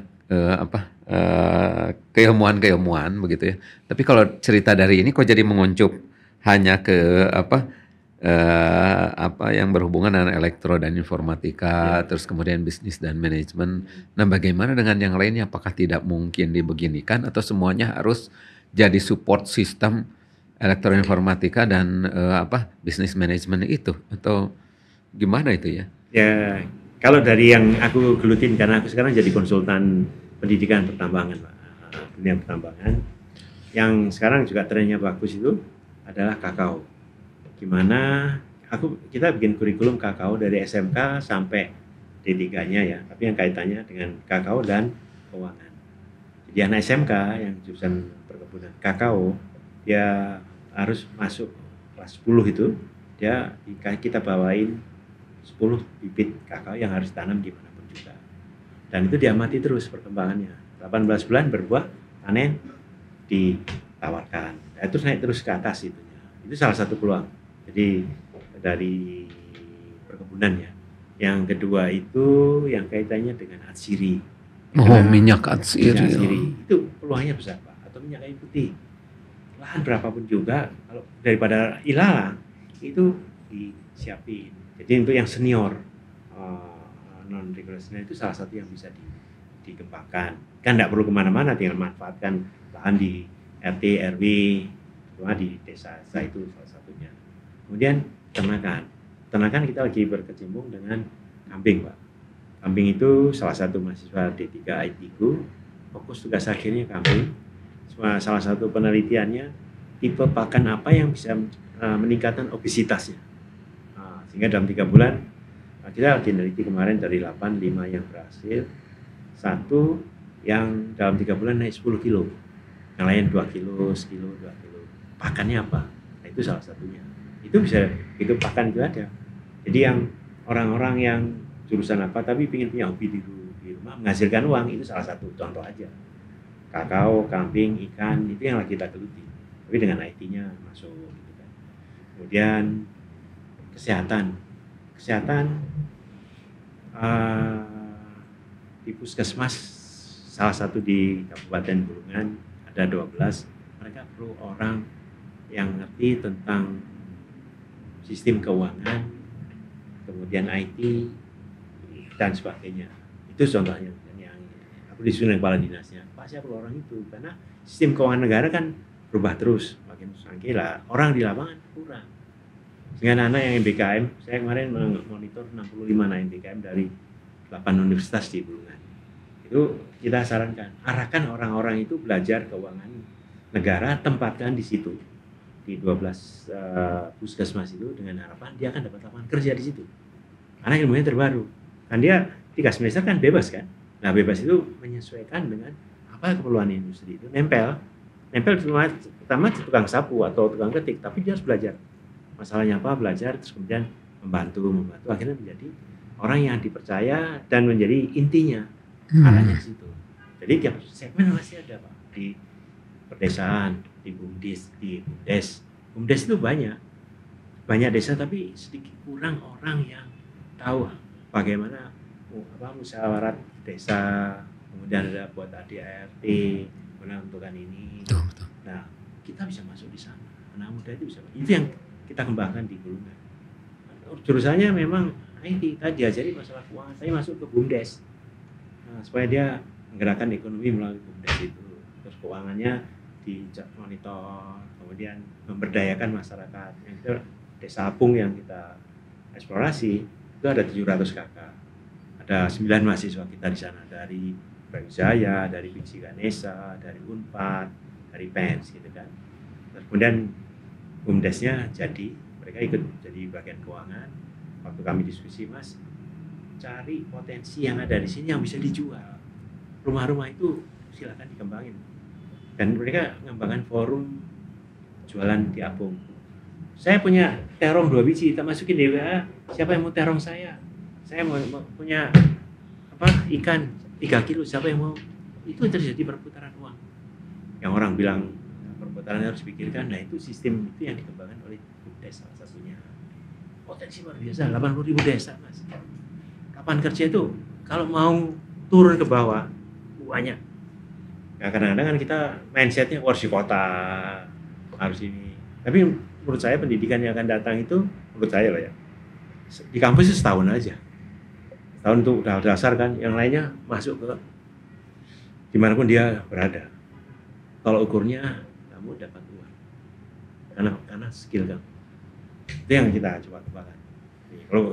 keilmuan begitu ya. Tapi kalau cerita dari ini kok jadi menguncup hanya ke yang berhubungan dengan elektro dan informatika, terus kemudian bisnis dan manajemen. Nah, bagaimana dengan yang lainnya? Apakah tidak mungkin dibeginikan atau semuanya harus jadi support system elektroinformatika dan bisnis manajemen itu, atau gimana itu ya? Ya, kalau dari yang aku gelutin, karena aku sekarang jadi konsultan pendidikan pertambangan, Pak. Dunia pertambangan. Yang sekarang juga trennya bagus itu adalah kakao. Gimana kita bikin kurikulum kakao dari SMK sampai D3-nya ya, tapi yang kaitannya dengan kakao dan keuangan. Jadi anak SMK yang jurusan perkebunan kakao, dia harus masuk kelas 10 itu, kita bawain 10 bibit kakao yang harus tanam dimanapun juga. Dan itu diamati terus perkembangannya. 18 bulan berbuah, panen, ditawarkan. Nah, terus naik terus ke atas itunya. Itu salah satu peluang. Jadi dari perkebunan ya. Yang kedua itu yang kaitannya dengan atsiri. Minyak atsiri. Itu peluangnya besar, Pak. Atau minyak kayu putih. Lahan berapapun juga, kalau daripada ilalang itu disiapin. Jadi untuk yang senior, non regulasinya itu salah satu yang bisa dikembangkan. Kan tidak perlu kemana-mana, tinggal manfaatkan lahan di RT, RW, cuma di desa itu salah satunya. Kemudian ternakan kita lagi berkecimpung dengan kambing, Pak. Kambing itu salah satu mahasiswa D3 IT ku, fokus tugas akhirnya kambing. Salah satu penelitiannya tipe pakan apa yang bisa meningkatkan obesitasnya. Sehingga dalam 3 bulan kita lagi meneliti kemarin dari 8, 5 yang berhasil, 1 yang dalam 3 bulan naik 10 kilo, yang lain 2 kilo, 1 kilo, 2 kilo. Pakannya apa? Nah, itu salah satunya. Itu bisa, itu pakan itu ada. Jadi yang orang-orang yang jurusan apa tapi ingin punya hobi di rumah menghasilkan uang, itu salah satu contoh aja. Kakao, kambing, ikan, itu yang lagi kita geluti. Tapi dengan IT-nya masuk. Gitu kan. Kemudian kesehatan di puskesmas salah satu di Kabupaten Bulungan ada 12, mereka perlu orang yang ngerti tentang sistem keuangan, kemudian IT dan sebagainya. Itu contohnya yang aku disuruh dengan kepala dinasnya, Pak, saya perlu orang itu karena sistem keuangan negara kan berubah terus, makin sangkila, orang di lapangan kurang. Sehingga anak yang MBKM, saya kemarin monitor 65 anak MBKM dari 8 universitas di Bulungan. Itu kita sarankan, arahkan orang-orang itu belajar keuangan negara, tempatkan di situ. Di 12 puskesmas itu dengan harapan dia akan dapat lapangan kerja di situ. Karena ilmunya terbaru. Kan dia 3 semester kan bebas kan. Nah, bebas itu menyesuaikan dengan apa keperluan industri itu. Nempel pertama tukang sapu atau tukang ketik, tapi dia harus belajar. Masalahnya apa, belajar, terus kemudian membantu, akhirnya menjadi orang yang dipercaya dan menjadi intinya, arahnya ke situ. Jadi tiap segmen masih ada, Pak, di perdesaan, di BUMDes itu banyak desa tapi sedikit kurang orang yang tahu bagaimana musyawarah desa, kemudian ada buat ADART, menentukan ini. Betul. Nah, kita bisa masuk di sana, anak muda itu bisa, itu yang kita kembangkan di Bulungan. Jurusannya memang IT, kita diajari masalah keuangan. Saya masuk ke BUMDes, supaya dia menggerakkan ekonomi melalui BUMDes itu. Terus keuangannya dimonitor, kemudian memberdayakan masyarakat. Yang itu Desa Apung yang kita eksplorasi itu ada 700 kakak. Ada 9 mahasiswa kita di sana dari Brawijaya, dari Biksi Ganesha, dari Unpad, dari PENS gitu kan. Terus kemudian BUMDesnya jadi, mereka ikut jadi bagian keuangan. Waktu kami diskusi, Mas, cari potensi yang ada di sini yang bisa dijual. Rumah-rumah itu silakan dikembangin. Dan mereka mengembangkan forum jualan di Apung. Saya punya terong 2 biji, tak masukin di WA. Siapa yang mau terong saya? Saya mau punya ikan 3 kilo, siapa yang mau? Itu terjadi perputaran uang. Yang orang bilang perputaran harus dipikirkan, nah itu sistem itu yang dikembangkan oleh BUMDes salah satunya. Potensi luar biasa, 80.000 desa, Mas. Kapan kerja itu? Kalau mau turun ke bawah, banyak. Nah, kadang-kadang kan kita mindsetnya harus di kota, harus ini. Tapi menurut saya pendidikan yang akan datang itu, menurut saya loh ya, di kampus itu setahun aja. Setahun itu udah dasar kan, yang lainnya masuk ke dimanapun dia berada. Kalau ukurnya, kamu dapat uang. karena skill kamu. Itu yang kita coba kembangkan.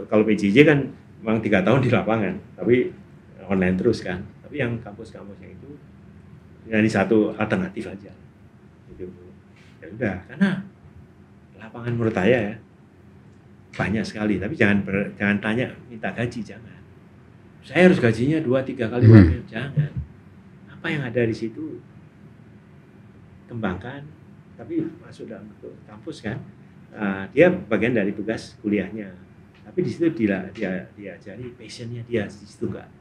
Kalau PJJ kan memang 3 tahun di lapangan, tapi online terus kan. Tapi yang kampus-kampusnya itu jadi satu alternatif aja. Gitu. Ya udah, karena lapangan menurut saya ya banyak sekali, tapi jangan tanya minta gaji, jangan. Saya harus gajinya 2-3 kali UMR, jangan. Apa yang ada di situ kembangkan, tapi masuk dalam bentuk kampus kan. Dia bagian dari tugas kuliahnya, tapi di situ dia diajari passionnya dia di situ enggak.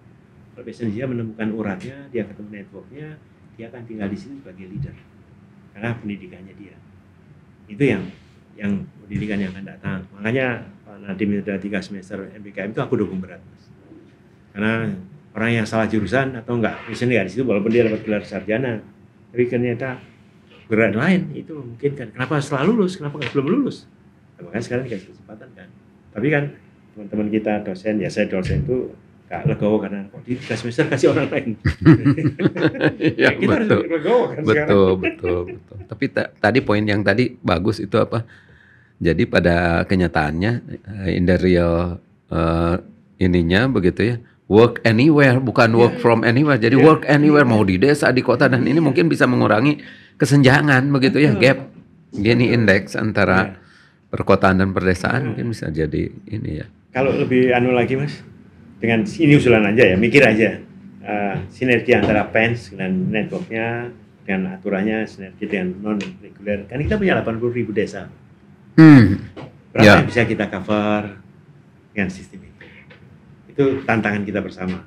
Kalau passion dia menemukan uratnya, dia ketemu networknya, dia akan tinggal di sini sebagai leader karena pendidikannya dia. Itu yang pendidikan yang akan datang. Makanya Pak Nadiem sudah 3 semester MBKM itu aku dukung berat, Mas. Karena orang yang salah jurusan atau enggak passionnya di situ, walaupun dia dapat gelar sarjana, tapi ternyata berat lain itu mungkin kan kenapa setelah lulus, kenapa nggak belum lulus? Nah, makanya sekarang dikasih kesempatan kan. Tapi kan teman-teman kita dosen, ya saya dosen itu nggak legowo karena kok di 3 semester kasih orang lain. Ya, kita harus legowo kan sekarang. Betul. Tapi tadi poin yang tadi bagus itu apa? Jadi pada kenyataannya in the real ininya begitu ya. Work anywhere, bukan work from anywhere. Jadi work anywhere, mau di desa, di kota, dan ini mungkin bisa mengurangi kesenjangan begitu ya, gap Gini indeks antara perkotaan dan perdesaan mungkin bisa jadi ini ya. Kalau lebih lagi Mas, dengan ini usulan aja ya, mikir aja sinergi antara PENS dan networknya dengan aturannya, sinergi dengan non reguler. Kan kita punya 80.000 desa. Berapa yang bisa kita cover dengan sistem itu? Itu tantangan kita bersama.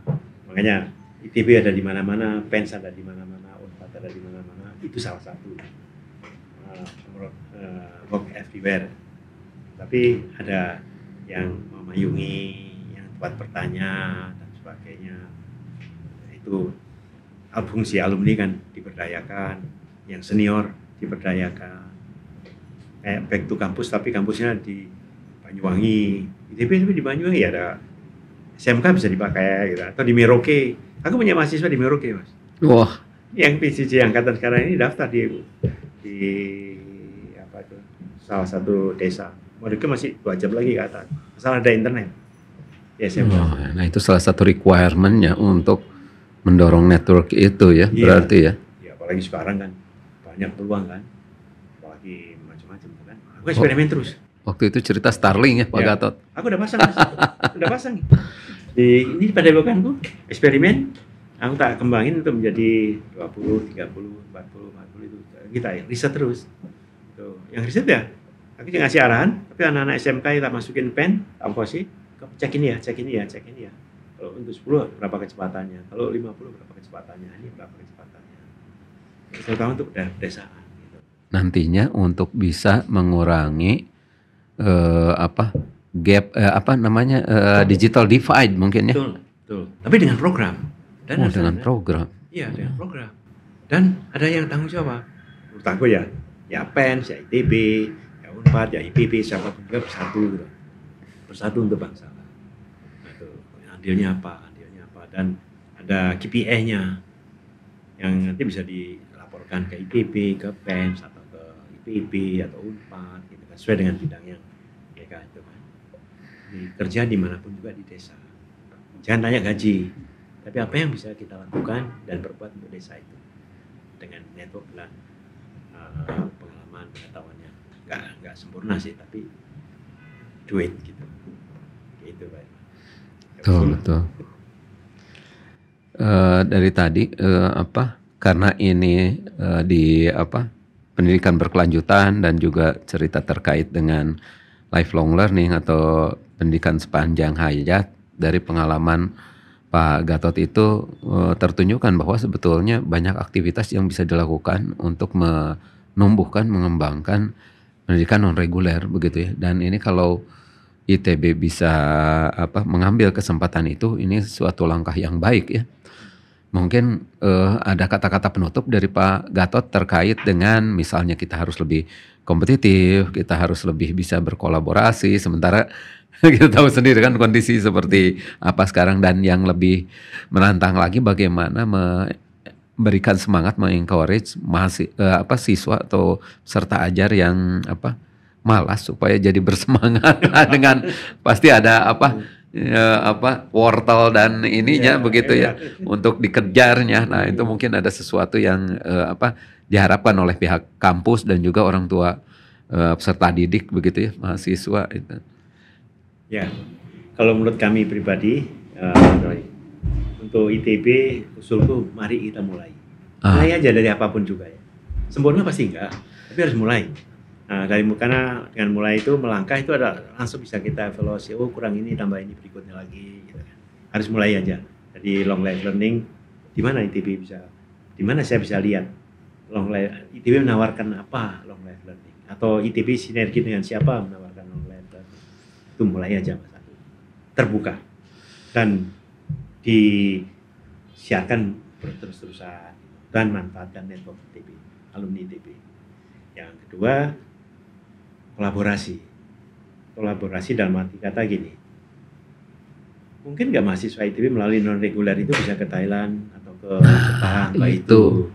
Makanya ITB ada di mana-mana, PENS ada di mana-mana, Unpad ada di mana-mana. Itu salah satu work everywhere. Tapi ada yang memayungi, yang tempat bertanya dan sebagainya. Itu fungsi alumni kan diberdayakan, yang senior diberdayakan. Back to kampus, tapi kampusnya di Banyuwangi. ITB tapi di Banyuwangi ya ada SMK bisa dipakai gitu, atau di Merauke. Aku punya mahasiswa di Merauke, Mas. Wah. Yang PJJ angkatan sekarang ini daftar di apa itu, salah satu desa. Mereka masih 2 jam lagi ke atas. Asal ada internet. Ya, nah itu salah satu requirement-nya untuk mendorong network itu ya, berarti ya. Ya, apalagi sekarang kan banyak peluang kan. Apalagi macam-macam kan. Aku eksperimen terus. Waktu itu cerita Starlink ya, Pak Gatot. Aku udah pasang, Mas. Udah pasang. Ini pada bukanku eksperimen. Aku tak kembangin untuk menjadi 20, 30, 40 itu. Kita riset terus. Tuh, yang riset ya. Aku ngasih arahan, tapi anak-anak SMK kita masukin pen, amposi, cek ini ya. Kalau untuk 10 berapa kecepatannya, kalau 50 berapa kecepatannya, ini berapa kecepatannya. Terutama untuk pedesaan. Gitu. Nantinya untuk bisa mengurangi gap digital divide mungkin ya. Betul. Tapi dengan program. Dengan program. Iya, dengan program. Dan ada yang tanggung jawab. Menurut aku ya PENS, ya ITB, ya Unpad, ya IPB, siapapun juga bersatu untuk bangsa. Nah, itu andilnya apa, dan ada KPI-nya yang nanti bisa dilaporkan ke IPB, ke PENS atau ke IPB atau Unpad, gitu kan, sesuai dengan bidang yang mereka itu kan. Kerja dimanapun juga di desa. Jangan tanya gaji, tapi apa yang bisa kita lakukan dan berbuat untuk desa itu dengan network dan pengalaman, pengetahuannya nggak sempurna sih, tapi duit gitu Pak. Betul. Dari tadi karena ini pendidikan berkelanjutan dan juga cerita terkait dengan lifelong learning atau pendidikan sepanjang hayat, dari pengalaman Pak Gatot itu tertunjukkan bahwa sebetulnya banyak aktivitas yang bisa dilakukan untuk menumbuhkan, mengembangkan pendidikan non reguler begitu ya. Dan ini kalau ITB bisa mengambil kesempatan itu, ini suatu langkah yang baik ya. Mungkin ada kata-kata penutup dari Pak Gatot terkait dengan misalnya kita harus lebih kompetitif, kita harus lebih bisa berkolaborasi, sementara kita tahu sendiri kan kondisi seperti apa sekarang, dan yang lebih menantang lagi bagaimana memberikan semangat, mengencourage siswa atau peserta ajar yang malas supaya jadi bersemangat dengan pasti ada wortel dan ininya begitu ya untuk dikejarnya. Nah, itu mungkin ada sesuatu yang diharapkan oleh pihak kampus dan juga orang tua peserta didik begitu ya, mahasiswa itu. Ya, kalau menurut kami pribadi untuk ITB usulku mari kita mulai. Mulai aja dari apapun juga ya. Sempurna pasti enggak, tapi harus mulai. Nah, karena dengan mulai itu melangkah itu ada langsung bisa kita evaluasi, oh kurang ini tambah ini berikutnya lagi gitu kan. Harus mulai aja. Jadi long life learning di mana ITB bisa, di mana saya bisa lihat ITB menawarkan apa long life learning atau ITB sinergi dengan siapa menawarkan long life learning. Itu mulai aja Mas Agus. Terbuka dan disiarkan terus-terusan dan manfaatkan network ITB, alumni ITB. Yang kedua, kolaborasi dalam arti kata gini, mungkin nggak mahasiswa ITB melalui non reguler itu bisa ke Thailand atau ke Jepang, itu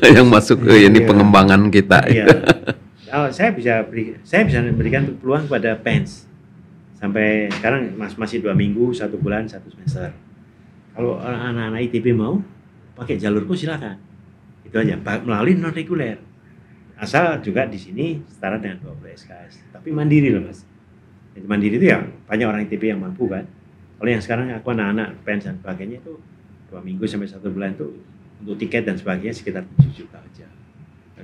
yang masuk ke ini pengembangan kita. Iya. Saya bisa memberikan peluang kepada PENS sampai sekarang masih 2 minggu, 1 bulan, 1 semester. Kalau anak-anak ITB mau pakai jalurku silakan, itu aja melalui non reguler. Asal juga di sini setara dengan 20 SKS, tapi mandiri loh Mas. Jadi mandiri itu ya banyak orang ITB yang mampu kan. Kalau yang sekarang aku anak-anak PENS dan sebagainya itu 2 minggu sampai 1 bulan itu untuk tiket dan sebagainya sekitar 7 juta aja.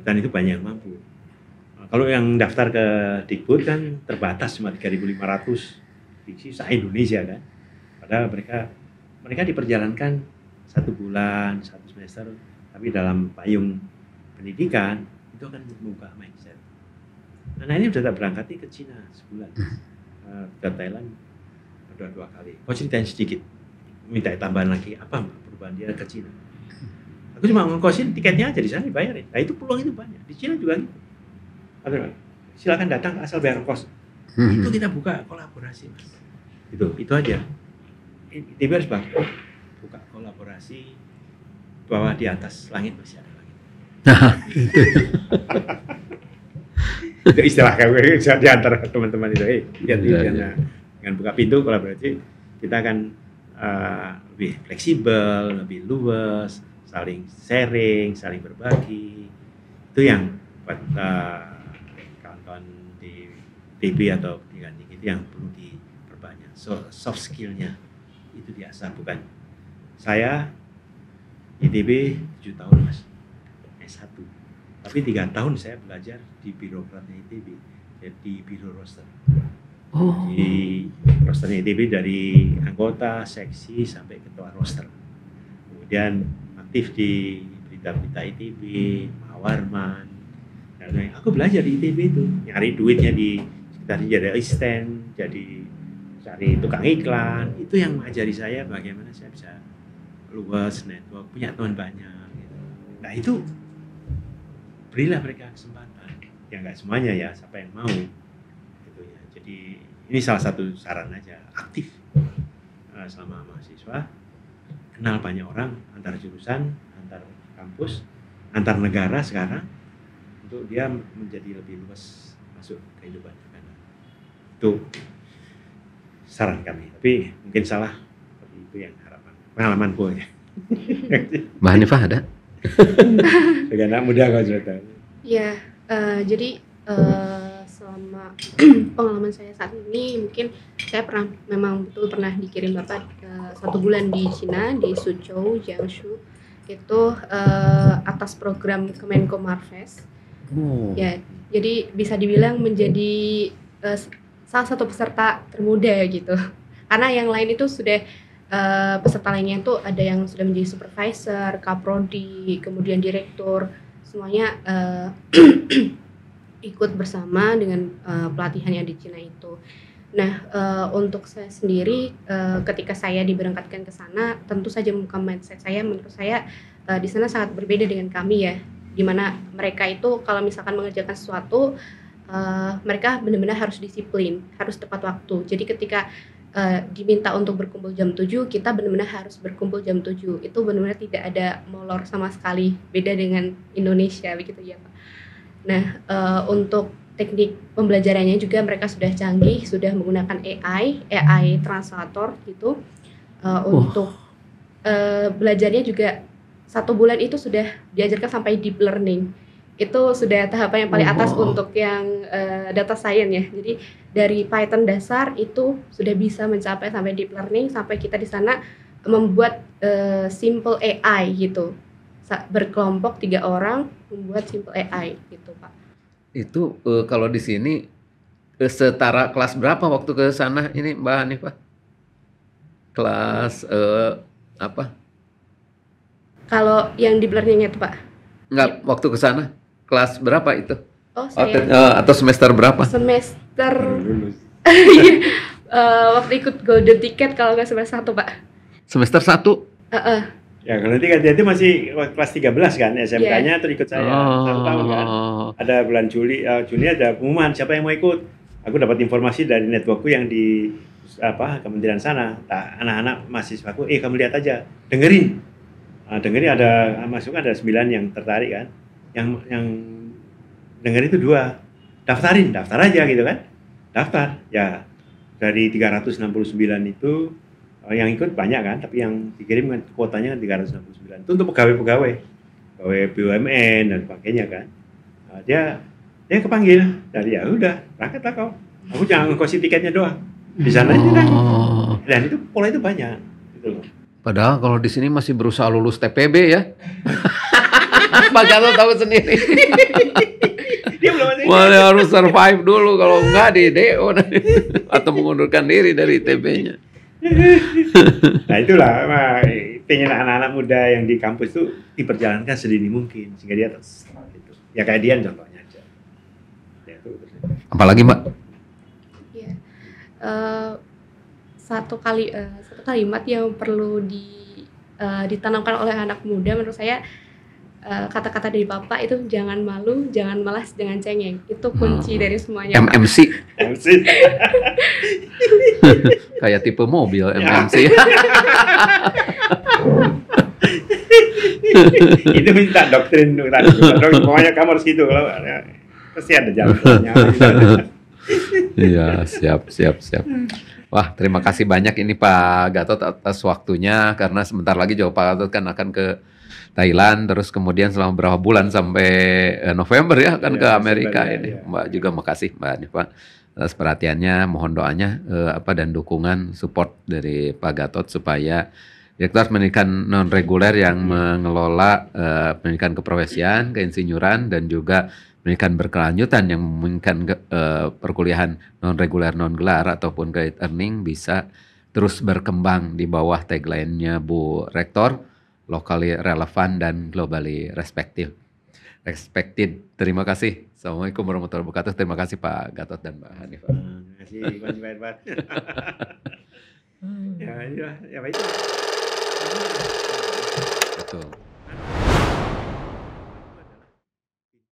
Dan itu banyak yang mampu. Nah, kalau yang daftar ke Dikbud kan terbatas cuma 3.500 di se-Indonesia kan. Padahal mereka diperjalankan 1 bulan, 1 semester, tapi dalam payung pendidikan itu akan membuka mindset. Nah ini sudah berangkat ke Cina sebulan, ke Thailand udah 2 kali. Kau ceritain sedikit, minta tambahan lagi apa perubahan dia ke Cina. Aku cuma ngongkosin tiketnya aja di sana dibayarin. Nah itu peluang itu banyak. Di Cina juga gitu. Silakan datang asal bayar kos. Itu kita buka kolaborasi Mas. Itu aja. ITB harus buka kolaborasi bahwa di atas langit masih ada. Itu istilah kami di antara teman-teman itu. Dengan buka pintu kolaborasi kita akan lebih fleksibel, lebih luas, saling sharing, saling berbagi. Itu yang buat kawan-kawan di TB atau pendidikan tinggi itu yang perlu diperbanyak. Soft skillnya itu diasah, bukan saya ITB 7 tahun Mas. S1. Tapi 3 tahun saya belajar di birokratnya ITB, jadi biro roster. Di rosternya ITB dari anggota, seksi sampai ketua roster. Kemudian aktif di berita-berita ITB, Mawarman. Dan aku belajar di ITB itu, nyari duitnya di sekitar jadi asisten, jadi cari tukang iklan. Itu yang mengajari saya bagaimana saya bisa luas network, punya teman banyak. Gitu. Nah itu berilah mereka kesempatan, ya nggak semuanya ya, siapa yang mau gitu ya. Jadi ini salah satu saran aja, aktif selama mahasiswa, kenal banyak orang antar jurusan, antar kampus, antar negara sekarang, untuk dia menjadi lebih luas masuk kehidupan kan. Itu saran kami, tapi mungkin salah, tapi itu yang harapan pengalamanku ya. Mbak Hanifah ada? Sebagai anak muda kau cerita. Ya, jadi selama pengalaman saya saat ini, mungkin saya memang pernah dikirim Bapak 1 bulan di Cina, di Suzhou, Jiangsu, itu atas program Kemenko Marves. Ya, jadi bisa dibilang menjadi salah satu peserta termuda gitu. Karena yang lain itu sudah peserta lainnya itu ada yang sudah menjadi supervisor, kaprodi, kemudian direktur, semuanya ikut bersama dengan pelatihan yang di Cina itu. Nah, untuk saya sendiri, ketika saya diberangkatkan ke sana, tentu saja membuka mindset saya, menurut saya di sana sangat berbeda dengan kami ya, di mana mereka itu kalau misalkan mengerjakan sesuatu, mereka benar-benar harus disiplin, harus tepat waktu. Jadi ketika diminta untuk berkumpul jam 7, kita benar-benar harus berkumpul jam 7. Itu benar-benar tidak ada molor sama sekali, beda dengan Indonesia begitu ya Pak. Nah, untuk teknik pembelajarannya juga mereka sudah canggih, sudah menggunakan AI translator gitu. Untuk belajarnya juga 1 bulan itu sudah diajarkan sampai deep learning. Itu sudah tahapan yang paling atas untuk yang data science ya. Jadi dari Python dasar itu sudah bisa mencapai sampai deep learning, sampai kita di sana membuat simple AI gitu. Berkelompok 3 orang membuat simple AI gitu Pak. Itu kalau di sini setara kelas berapa waktu ke sana ini Mbak Hanifah? Kelas apa? Kalau yang deep learning itu Pak? Enggak, waktu ke sana kelas berapa itu? Oh, saya Atau semester berapa? semester Lulus. waktu ikut golden ticket kalau nggak semester 1 Pak. Semester 1? Ya kalau nanti kan dia itu masih kelas 13 kan SMK-nya terus ikut saya 1 tahun kan. Ada bulan Juli ada pengumuman siapa yang mau ikut. Aku dapat informasi dari networkku yang di kementerian sana. Anak-anak mahasiswaku, kamu lihat aja, dengerin ada masuk ada 9 yang tertarik kan. Yang dengerin itu 2. Daftar aja gitu kan. Daftar. Ya dari 369 itu yang ikut banyak kan, tapi yang dikirim kan kuotanya 369. Itu untuk pegawai BUMN dan sebagainya kan. Dia kepanggil, dari ya udah berangkat lah kau. Aku jangan ngekos tiketnya doang. Di sana aja kan. Dan itu pola itu banyak gitu loh. Padahal kalau di sini masih berusaha lulus TPB ya. Pak Gatot tahu sendiri. Dia belum ada. Wah, harus survive dulu, kalau enggak di DO atau mengundurkan diri dari ITB-nya. Nah itulah pengen anak-anak muda yang di kampus itu diperjalankan sedini mungkin sehingga dia gitu. Ya kayak Dian contohnya aja. Ya, itu. Apalagi Mbak? Iya. Satu kalimat yang perlu ditanamkan oleh anak muda menurut saya, kata-kata dari Bapak itu jangan malu, jangan malas, jangan cengeng. Itu kunci dari semuanya. MMC. MC. Kayak tipe mobil MMC. Itu minta doktrin pokoknya kamu harus gitu kalau pasti ada jalannya. Iya, siap. Wah, terima kasih banyak ini Pak Gatot atas waktunya, karena sebentar lagi juga Pak Gatot kan akan ke Thailand, terus kemudian selama beberapa bulan sampai November ya akan ke Amerika ini. Ya. Mbak juga makasih Mbak Hanifah atas perhatiannya, mohon doanya dan dukungan support dari Pak Gatot supaya Direktorat Pendidikan Non-Reguler yang mengelola pendidikan keprofesian, keinsinyuran, dan juga pendidikan berkelanjutan yang memungkinkan perkuliahan non-reguler, non-gelar, ataupun credit earning bisa terus berkembang di bawah tagline-nya Bu Rektor, locally relevant dan globally respected. Terima kasih. Assalamualaikum warahmatullahi wabarakatuh. Terima kasih Pak Gatot dan Mbak Hanifah. Terima kasih Pak. Ya itu. Betul.